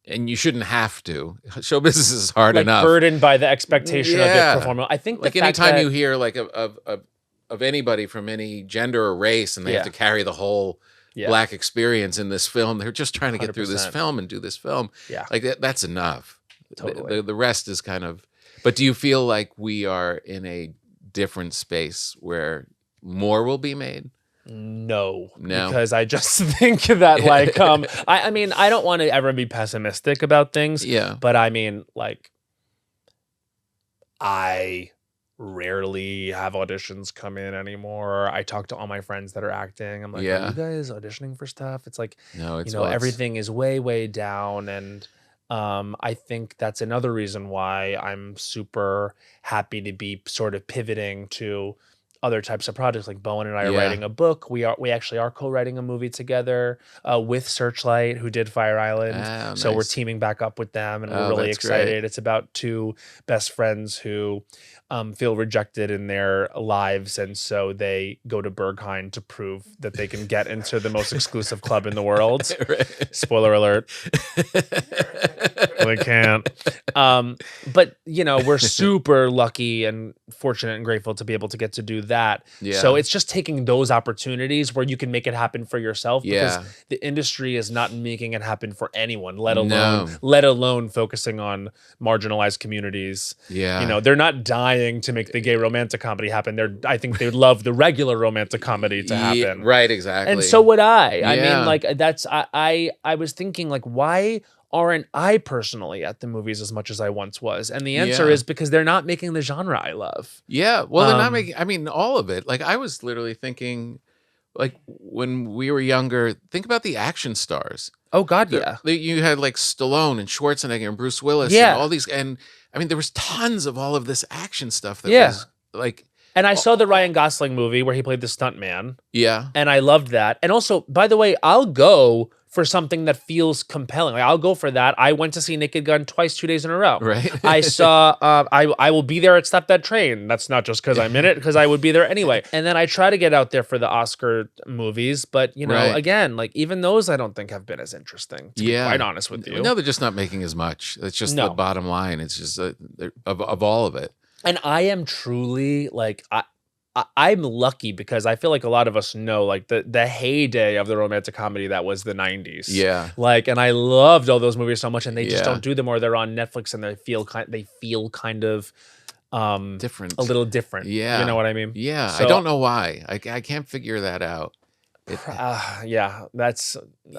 and you shouldn't have to. Show business is hard enough. Burdened by the expectation of it performing. I think anytime you hear of anybody from any gender or race, and they have to carry the whole Black experience in this film, they're just trying to get through this film and do this film. Yeah, like that's enough. Totally. The rest is kind of. But do you feel like we are in a different space where more will be made? No, because I just think that I mean, I don't want to ever be pessimistic about things. Yeah, but I mean, I rarely have auditions come in anymore. I talk to all my friends that are acting. I'm like, are you guys auditioning for stuff? It's like, no, it's everything is way, way down. And I think that's another reason why I'm super happy to be sort of pivoting to other types of projects. Like Bowen and I are writing a book. We actually are co-writing a movie together with Searchlight, who did Fire Island. So we're teaming back up with them, and we're really excited. Great. It's about two best friends who feel rejected in their lives, and so they go to Berghain to prove that they can get into the most exclusive club in the world. Spoiler alert. They can't. But you know, we're super lucky and fortunate and grateful to be able to get to do that. Yeah. So it's just taking those opportunities where you can make it happen for yourself, Yeah. because the industry is not making it happen for anyone, let No. alone focusing on marginalized communities. Yeah. You know, they're not dying to make the gay romantic comedy happen. I think they'd love the regular romantic comedy to happen. Right, exactly. And so would I. I Yeah. mean, like I was thinking, like, why aren't I personally at the movies as much as I once was? And the answer Yeah. is because they're not making the genre I love. Yeah. Well, they're not making, I mean, all of it. Like, I was literally thinking, like, when we were younger, think about the action stars. Oh God, yeah. You had like Stallone and Schwarzenegger and Bruce Willis Yeah. and all these, and I mean, there was tons of all of this action stuff that Yeah. was like, And I saw the Ryan Gosling movie where he played the stuntman, yeah, and I loved that. And also, by the way, I'll go for something that feels compelling. Like, I'll go for that. I went to see Naked Gun twice, 2 days in a row. right. I saw, I will be there at Stop That Train. That's not just because I'm in it, because I would be there anyway. And then I try to get out there for the Oscar movies, but you know, Right. again, like even those I don't think have been as interesting, to be quite honest with you. No, they're just not making as much. It's just No. the bottom line. It's just of all of it. And I am truly like, I'm lucky because I feel like a lot of us know, like the heyday of the romantic comedy that was the 90s. Yeah. Like, and I loved all those movies so much, and they just Yeah. don't do them, or they're on Netflix and they feel kind of Different. a little different. Yeah. You know what I mean? Yeah. So- I don't know why. I can't figure that out. Yeah, that's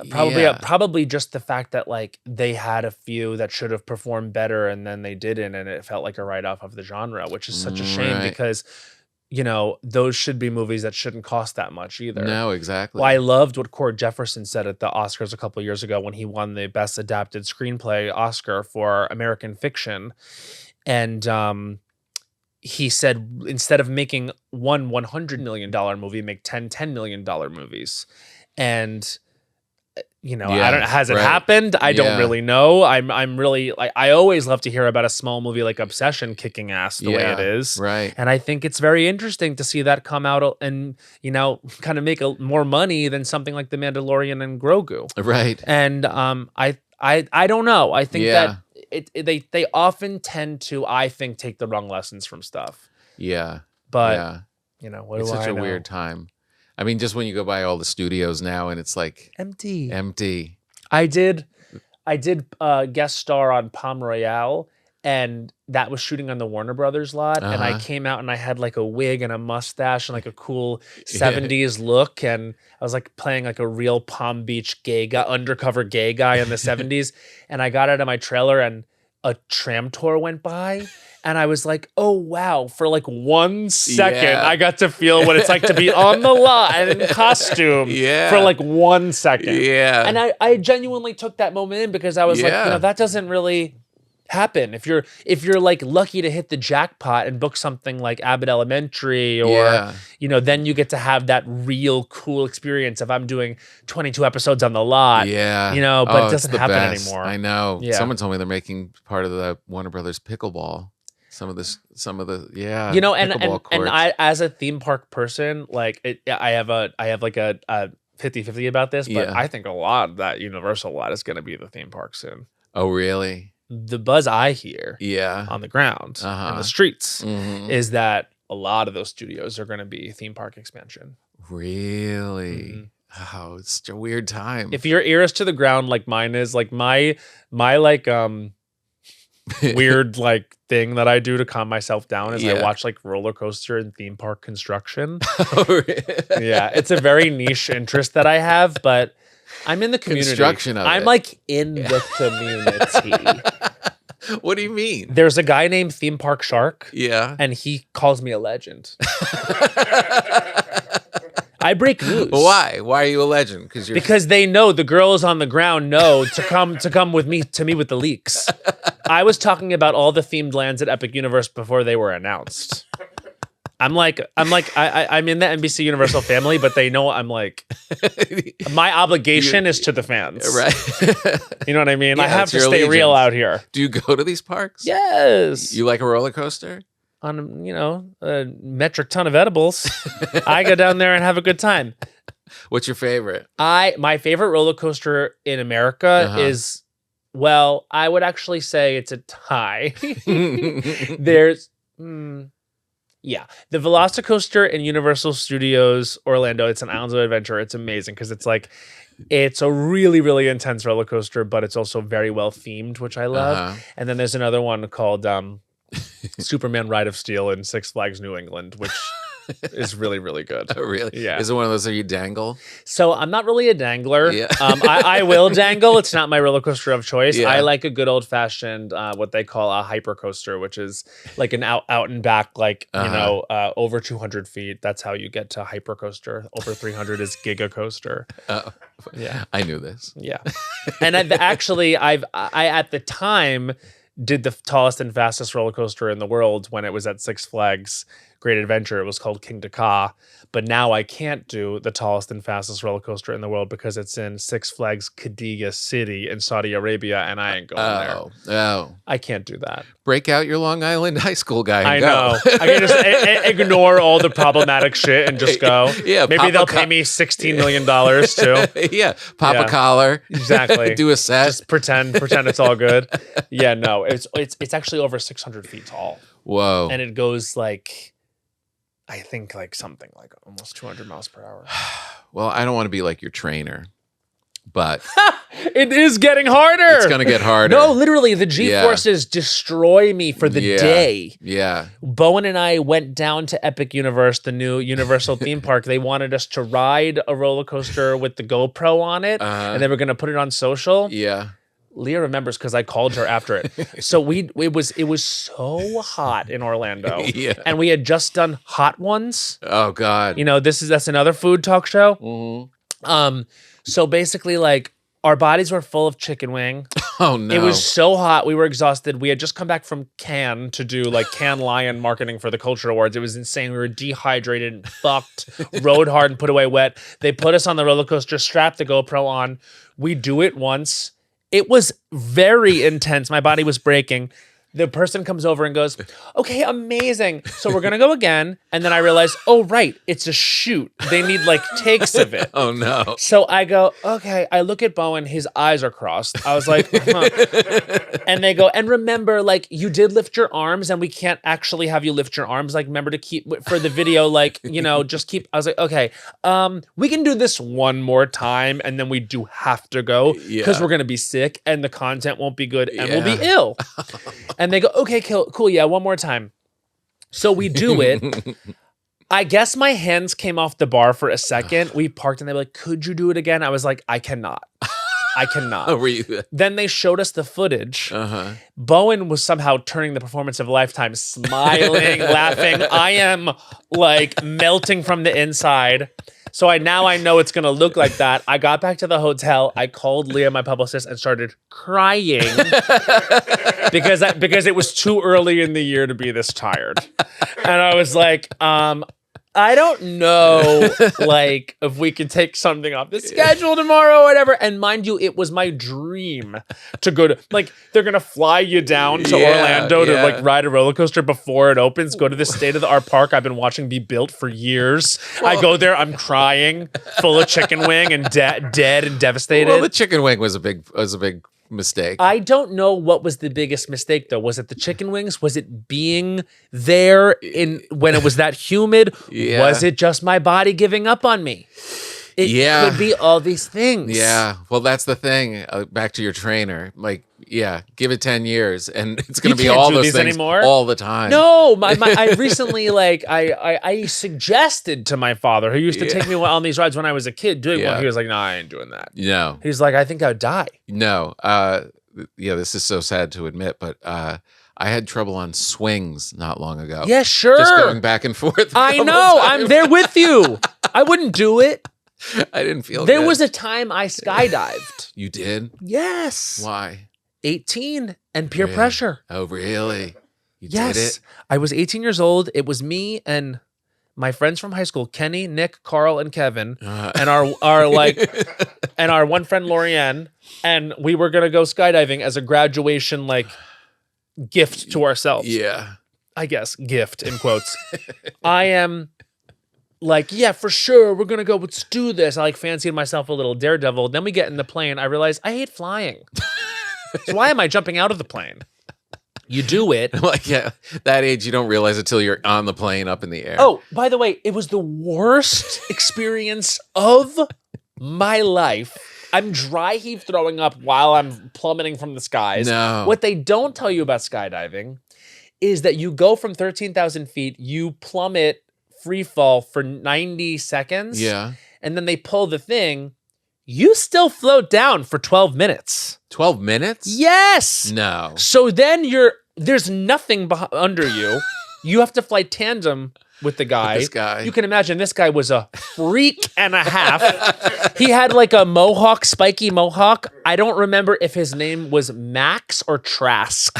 probably Yeah. probably just the fact that like they had a few that should have performed better and then they didn't, and it felt like a write-off of the genre, which is such a shame Right. because, you know, those should be movies that shouldn't cost that much either. No, exactly. Well, I loved what Cord Jefferson said at the Oscars a couple of years ago when he won the Best Adapted Screenplay Oscar for American Fiction. And he said, instead of making one $100 million movie, make 10 $10 million movies. And you know, Yeah, I don't. Has it right. happened? I Yeah. don't really know. I'm really like, I always love to hear about a small movie like Obsession kicking ass the way it is. Right. And I think it's very interesting to see that come out and, you know, kind of make more money than something like The Mandalorian and Grogu. Right. And I don't know. I think Yeah. that they often tend to, I think, take the wrong lessons from stuff. Yeah. But yeah. you know, what It's do such I a know? weird time. I mean, just when you go by all the studios now and it's like Empty. empty. I did guest star on Palm Royale, and that was shooting on the Warner Brothers lot. And I Uh-huh. came out and I had like a wig and a mustache and like a cool 70s look. And I was like playing like a real Palm Beach gay guy, undercover gay guy in the 70s. And I got out of my trailer and a tram tour went by. And I was like, oh, wow. For like 1 second, Yeah. I got to feel what it's like to be on the lot and in costume Yeah. for like 1 second. Yeah. And I genuinely took that moment in because I was like, you Yeah. know, that doesn't really happen. If you're like lucky to hit the jackpot and book something like Abbott Elementary or, Yeah. you know, then you get to have that real cool experience of I'm doing 22 episodes on the lot. Yeah. You know, but it it's doesn't the happen best. anymore. I know. Yeah. Someone told me they're making part of the Warner Brothers pickleball. Some of the yeah. You know, and pickleball and courts. I, as a theme park person, like I have like a 50-50 about this, but Yeah. I think a lot of that Universal lot is going to be the theme park soon. Oh, really? The buzz I hear Yeah. on the ground in Uh-huh. the streets Mhm. is that a lot of those studios are going to be theme park expansion. Really? Oh, it's such a weird time. If your ear is to the ground like mine is, like my like weird like thing that I do to calm myself down is I Yeah. watch like roller coaster and theme park construction. Oh, really? Yeah, it's a very niche interest that I have, but I'm in the community. Construction of I'm it. like in the community. What do you mean? There's a guy named Theme Park Shark, Yeah. and he calls me a legend. I break news. Why? Why are you a legend? Because they know the girls on the ground know to come with me with the leaks. I was talking about all the themed lands at Epic Universe before they were announced. I'm in the NBC Universal family, but they know I'm like, my obligation is to the fans. Right. You know what I mean? I Yeah, have it's to your stay real allegiance. out here. Do you go to these parks? Yes. You like a roller coaster? On, you know, a metric ton of edibles. I go down there and have a good time. What's your favorite? My favorite roller coaster in America Uh-huh. is Well, I would actually say it's a tie. There's, yeah, the Velocicoaster in Universal Studios Orlando. It's an Islands of Adventure. It's amazing because it's like, it's a really, really intense roller coaster, but it's also very well themed, which I love. And then there's another one called Superman Ride of Steel in Six Flags New England, which is really, really good. Oh, really? Yeah. Is it one of those where you dangle? So I'm not really a dangler. Yeah. I will dangle. It's not my roller coaster of choice. Yeah. I like a good old fashioned, what they call a hyper coaster, which is like an out and back, like, over 200 feet. That's how you get to hyper coaster. Over 300 is giga coaster. Oh, yeah. I knew this. Yeah. And I at the time did the tallest and fastest roller coaster in the world when it was at Six Flags Great Adventure. It was called King Ka. But now I can't do the tallest and fastest roller coaster in the world because it's in Six Flags Qiddiya City in Saudi Arabia, and I ain't going there. Oh. I can't do that. Break out your Long Island high school guy and I go. know. I can just ignore all the problematic shit and just go. Yeah. Maybe they'll pay me $16 million too. Yeah. Pop a collar. Exactly. Do a set. Just pretend it's all good. Yeah, no. It's actually over 600 feet tall. Whoa. And it goes like, I think like something like almost 200 miles per hour. Well, I don't want to be like your trainer, but it is getting harder. It's going to get harder. No, literally, the G-forces destroy me for the day. Yeah. Bowen and I went down to Epic Universe, the new Universal theme park. They wanted us to ride a roller coaster with the GoPro on it, and they were going to put it on social. Yeah. Leah remembers because I called her after it. So it was so hot in Orlando, and we had just done Hot Ones. Oh God! You know, that's another food talk show. Mm-hmm. So basically, like, our bodies were full of chicken wing. Oh no! It was so hot. We were exhausted. We had just come back from Cannes to do like Cannes Lion marketing for the Cultch Awards. It was insane. We were dehydrated and fucked, rode hard and put away wet. They put us on the roller coaster, strapped the GoPro on. We do it once. It was very intense. My body was breaking. The person comes over and goes, okay, amazing. So we're going to go again. And then I realized, oh, right, it's a shoot. They need like takes of it. Oh, no. So I go, okay. I look at Bowen. His eyes are crossed. I was like, huh. And they go, and remember, like, you did lift your arms and we can't actually have you lift your arms. Like, remember to keep for the video, like, you know, just keep. I was like, okay, we can do this one more time. And then we do have to go because we're going to be sick and the content won't be good and we'll be ill. And they go, okay, cool, yeah, one more time. So we do it. I guess my hands came off the bar for a second. We parked and they were like, could you do it again? I was like, I cannot. I cannot. Oh, were you? Then they showed us the footage. Bowen was somehow turning the performance of a lifetime, smiling, laughing. I am like melting from the inside. So I know it's going to look like that. I got back to the hotel. I called Leah, my publicist, and started crying because it was too early in the year to be this tired. And I was like, I don't know, like, if we can take something off the schedule tomorrow or whatever. And mind you, it was my dream to go to, like, they're going to fly you down to Orlando to, like, ride a roller coaster before it opens, go to the state-of-the-art park I've been watching be built for years. Well, I go there, I'm crying, full of chicken wing and dead and devastated. Well, the chicken wing was a big mistake. I don't know what was the biggest mistake though. Was it the chicken wings? Was it being there when it was that humid? Was it just my body giving up on me? It could be all these things. Yeah. Well, that's the thing. Back to your trainer. Like, give it 10 years and it's going to be all those things anymore. All the time. No, I recently, like, I suggested to my father, who used to take me on these rides when I was a kid, doing one. He was like, no, I ain't doing that. No. He's like, I think I'd die. No. This is so sad to admit, but I had trouble on swings not long ago. Yeah, sure. Just going back and forth. I know. I'm there with you. I wouldn't do it. I didn't feel There good. was a time I skydived. You did? Yes. Why? 18 and peer pressure. Oh, really? You yes. did it? I was 18 years old. It was me and my friends from high school, Kenny, Nick, Carl, and Kevin, and our one friend Lorianne, and we were gonna go skydiving as a graduation like gift to ourselves. Yeah. I guess gift in quotes. I am like, yeah, for sure, we're gonna go. Let's do this. I like fancied myself a little daredevil. Then we get in the plane. I realize I hate flying. So why am I jumping out of the plane? You do it. Like, yeah, that age, you don't realize it till you're on the plane up in the air. Oh, by the way, it was the worst experience of my life. I'm dry heave throwing up while I'm plummeting from the skies. No. What they don't tell you about skydiving is that you go from 13,000 feet, you plummet free fall for 90 seconds. Yeah. And then they pull the thing. You still float down for 12 minutes. 12 minutes? Yes. No. So then there's nothing under you. You have to fly tandem with the guy. With this guy. You can imagine this guy was a freak and a half. He had like a mohawk, spiky mohawk. I don't remember if his name was Max or Trask.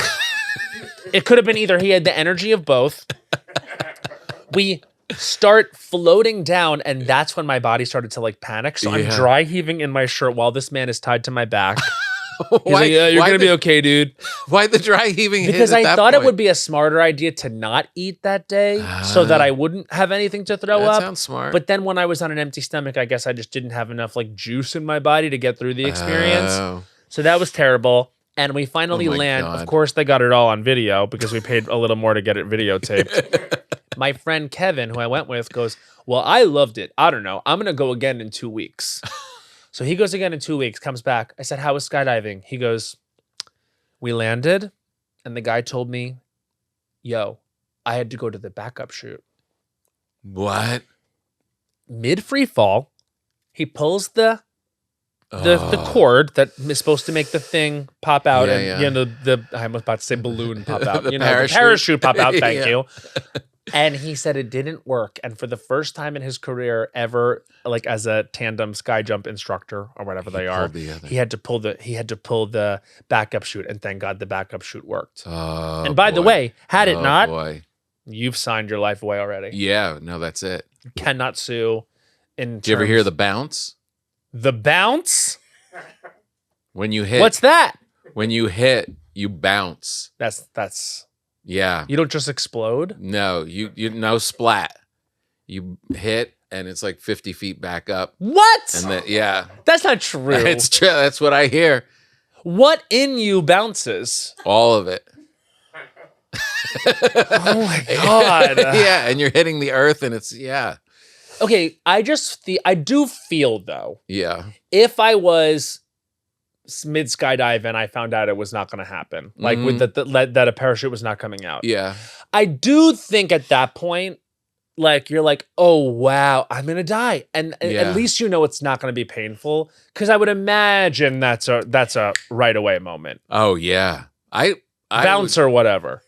It could have been either. He had the energy of both. We start floating down, and that's when my body started to like panic. So I'm dry heaving in my shirt while this man is tied to my back. He's like, yeah, you're gonna be okay, dude. Why the dry heaving? Because I thought it would be a smarter idea to not eat that day so that I wouldn't have anything to throw up. That sounds smart. But then when I was on an empty stomach, I guess I just didn't have enough like juice in my body to get through the experience. Oh. So that was terrible. And we finally land. God. Of course, they got it all on video because we paid a little more to get it videotaped. My friend Kevin, who I went with, goes, well, I loved it. I don't know. I'm going to go again in 2 weeks. So he goes again in 2 weeks, comes back. I said, how was skydiving? He goes, we landed, and the guy told me, yo, I had to go to the backup chute. What? Mid free fall, he pulls the cord that is supposed to make the thing pop out, you know, I was about to say balloon pop out, the you know, parachute. the parachute pop out. Thank you. And he said it didn't work, and for the first time in his career ever, like as a tandem sky jump instructor or whatever they are, he had to pull the backup chute, and thank God the backup chute worked. Oh, and by the way, had it not, boy. You've signed your life away already. Yeah, no, that's it. You cannot sue. Did you ever hear the bounce? The bounce? When you hit. What's that? When you hit, you bounce. That's. Yeah. You don't just explode? No, you no splat. You hit and it's like 50 feet back up. What? And then yeah. That's not true. It's true. That's what I hear. What in you bounces? All of it. Oh my God. Yeah, and you're hitting the earth and it's Okay, I do feel though. Yeah. If I was mid skydive and I found out it was not going to happen, like with that a parachute was not coming out. Yeah. I do think at that point, like you're like, oh wow, I'm gonna die, and at least you know it's not going to be painful, because I would imagine that's a right away moment. Oh yeah, I bounce or whatever.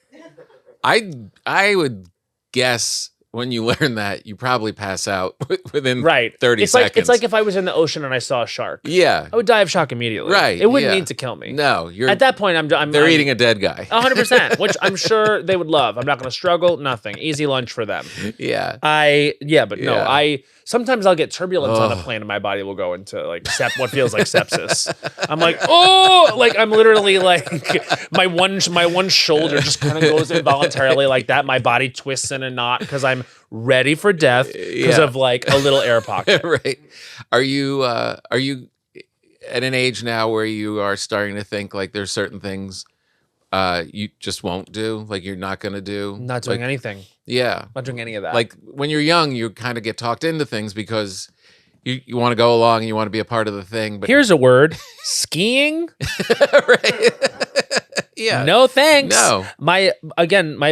I would guess. When you learn that, you probably pass out within 30 seconds. It's like if I was in the ocean and I saw a shark. Yeah. I would die of shock immediately. Right. It wouldn't need to kill me. No. At that point, they're eating a dead guy. 100%, which I'm sure they would love. I'm not going to struggle. Nothing. Easy lunch for them. Yeah. No. Sometimes I'll get turbulence on a plane and my body will go into like what feels like sepsis. I'm like, oh, like I'm literally like my one shoulder just kind of goes involuntarily like that. My body twists in a knot because I'm ready for death because of like a little air pocket. Right. Are you at an age now where you are starting to think like there's certain things you just won't do, like you're not going to do? Not doing anything. Yeah. Not doing any of that. Like when you're young, you kind of get talked into things because you want to go along and you want to be a part of the thing. But here's a word: skiing. Right. Yeah. No thanks. No. My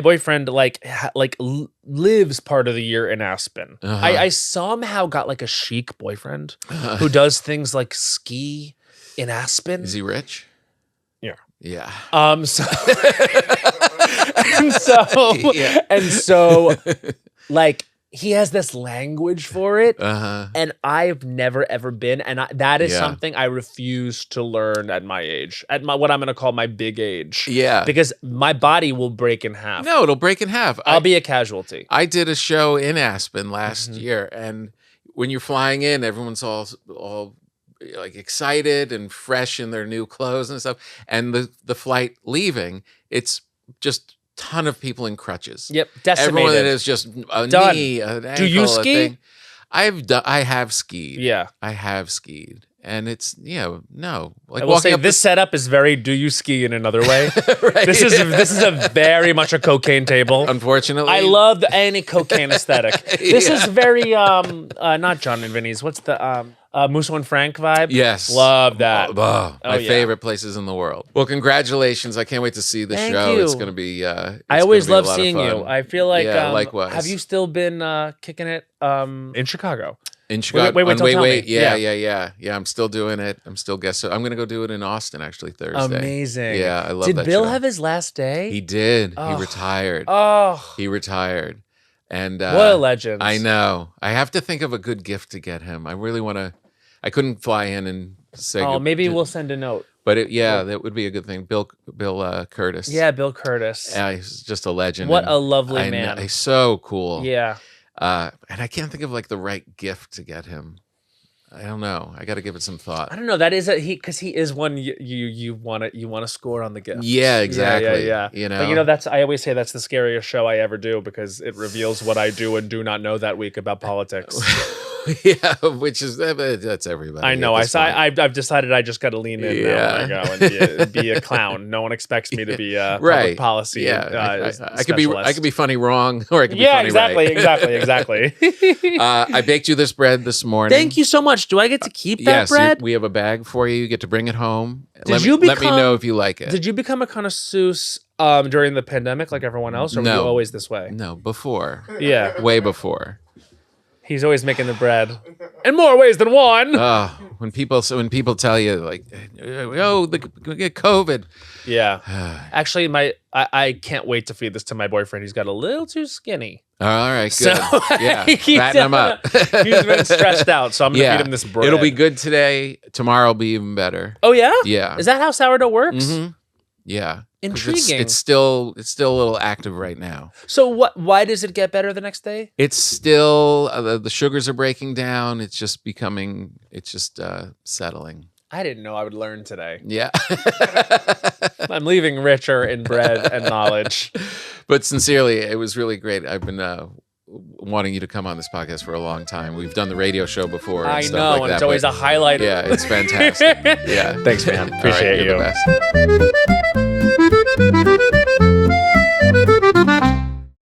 boyfriend lives part of the year in Aspen. I somehow got like a chic boyfriend who does things like ski in Aspen. Is he rich? Yeah. Yeah. So like he has this language for it, and I've never ever been, and that is something I refuse to learn at my age, at what I'm going to call my big age. Yeah, because my body will break in half. No, it'll break in half. I'll be a casualty. I did a show in Aspen last year, and when you're flying in, everyone's all like excited and fresh in their new clothes and stuff, and the flight leaving, it's just ton of people in crutches. Yep, decimated. Everyone is just a knee, an ankle. Do you ski? I have skied. Yeah, I have skied, And it's no, like I will say walking up this setup is very "do you ski" in another way. Right. This is a very much a cocaine table. Unfortunately, I love any cocaine aesthetic. This is very not John and Vinny's. What's the Musso and Frank vibe? Yes, Love that. my yeah. favorite places in the world. Well, congratulations! I can't wait to see the Thank show. you. It's gonna be. I always love seeing fun. you. I feel like likewise. have you still been kicking it in Chicago? In Chicago, Wait, tell me. Yeah. I'm still doing it. I'm still guessing. I'm gonna go do it in Austin actually Thursday. Amazing. Yeah, I love Did that Bill show. have his last day? He did. Oh. He retired. Oh, He retired. And what a legend. I know. I have to think of a good gift to get him. I really want to. I couldn't fly in and say. Maybe we'll send a note. But that would be a good thing. Bill Curtis. Yeah, Bill Curtis. Yeah, he's just a legend. What a lovely man. He's so cool. Yeah. And I can't think of like the right gift to get him. I don't know. I got to give it some thought. I don't know. That is because he is one you want to score on the gift. Yeah, exactly. Yeah. But that's I always say that's the scariest show I ever do because it reveals what I do and do not know that week about politics. Yeah, which is that's everybody. I know. I've decided I just got to lean in now when I go and be a clown. No one expects me to be a public policy. Yeah, I could be funny wrong, or I could be funny exactly, right. exactly. I baked you this bread this morning. Thank you so much. Do I get to keep that bread? We have a bag for you. You get to bring it home. Let me know if you like it. Did you become a connoisseur during the pandemic like everyone else, or were you always this way? No, before. Yeah, way before. He's always making the bread in more ways than one. When people tell you like, we get COVID. Yeah. Actually, I can't wait to feed this to my boyfriend. He's got a little too skinny. All right, good. So fatten him up. He's been stressed out, so I'm gonna feed him this bread. It'll be good today. Tomorrow will be even better. Oh yeah? Yeah. Is that how sourdough works? Mm-hmm. Yeah. Intriguing. It's still a little active right now. So why does it get better the next day? It's still the sugars are breaking down. It's just settling. I didn't know I would learn today. Yeah. I'm leaving richer in bread and knowledge. But sincerely, it was really great. I've been wanting you to come on this podcast for a long time. We've done the radio show before. I and know, and it's always a highlight. Yeah, it's fantastic. Yeah. Thanks, man. Appreciate you're you. the best.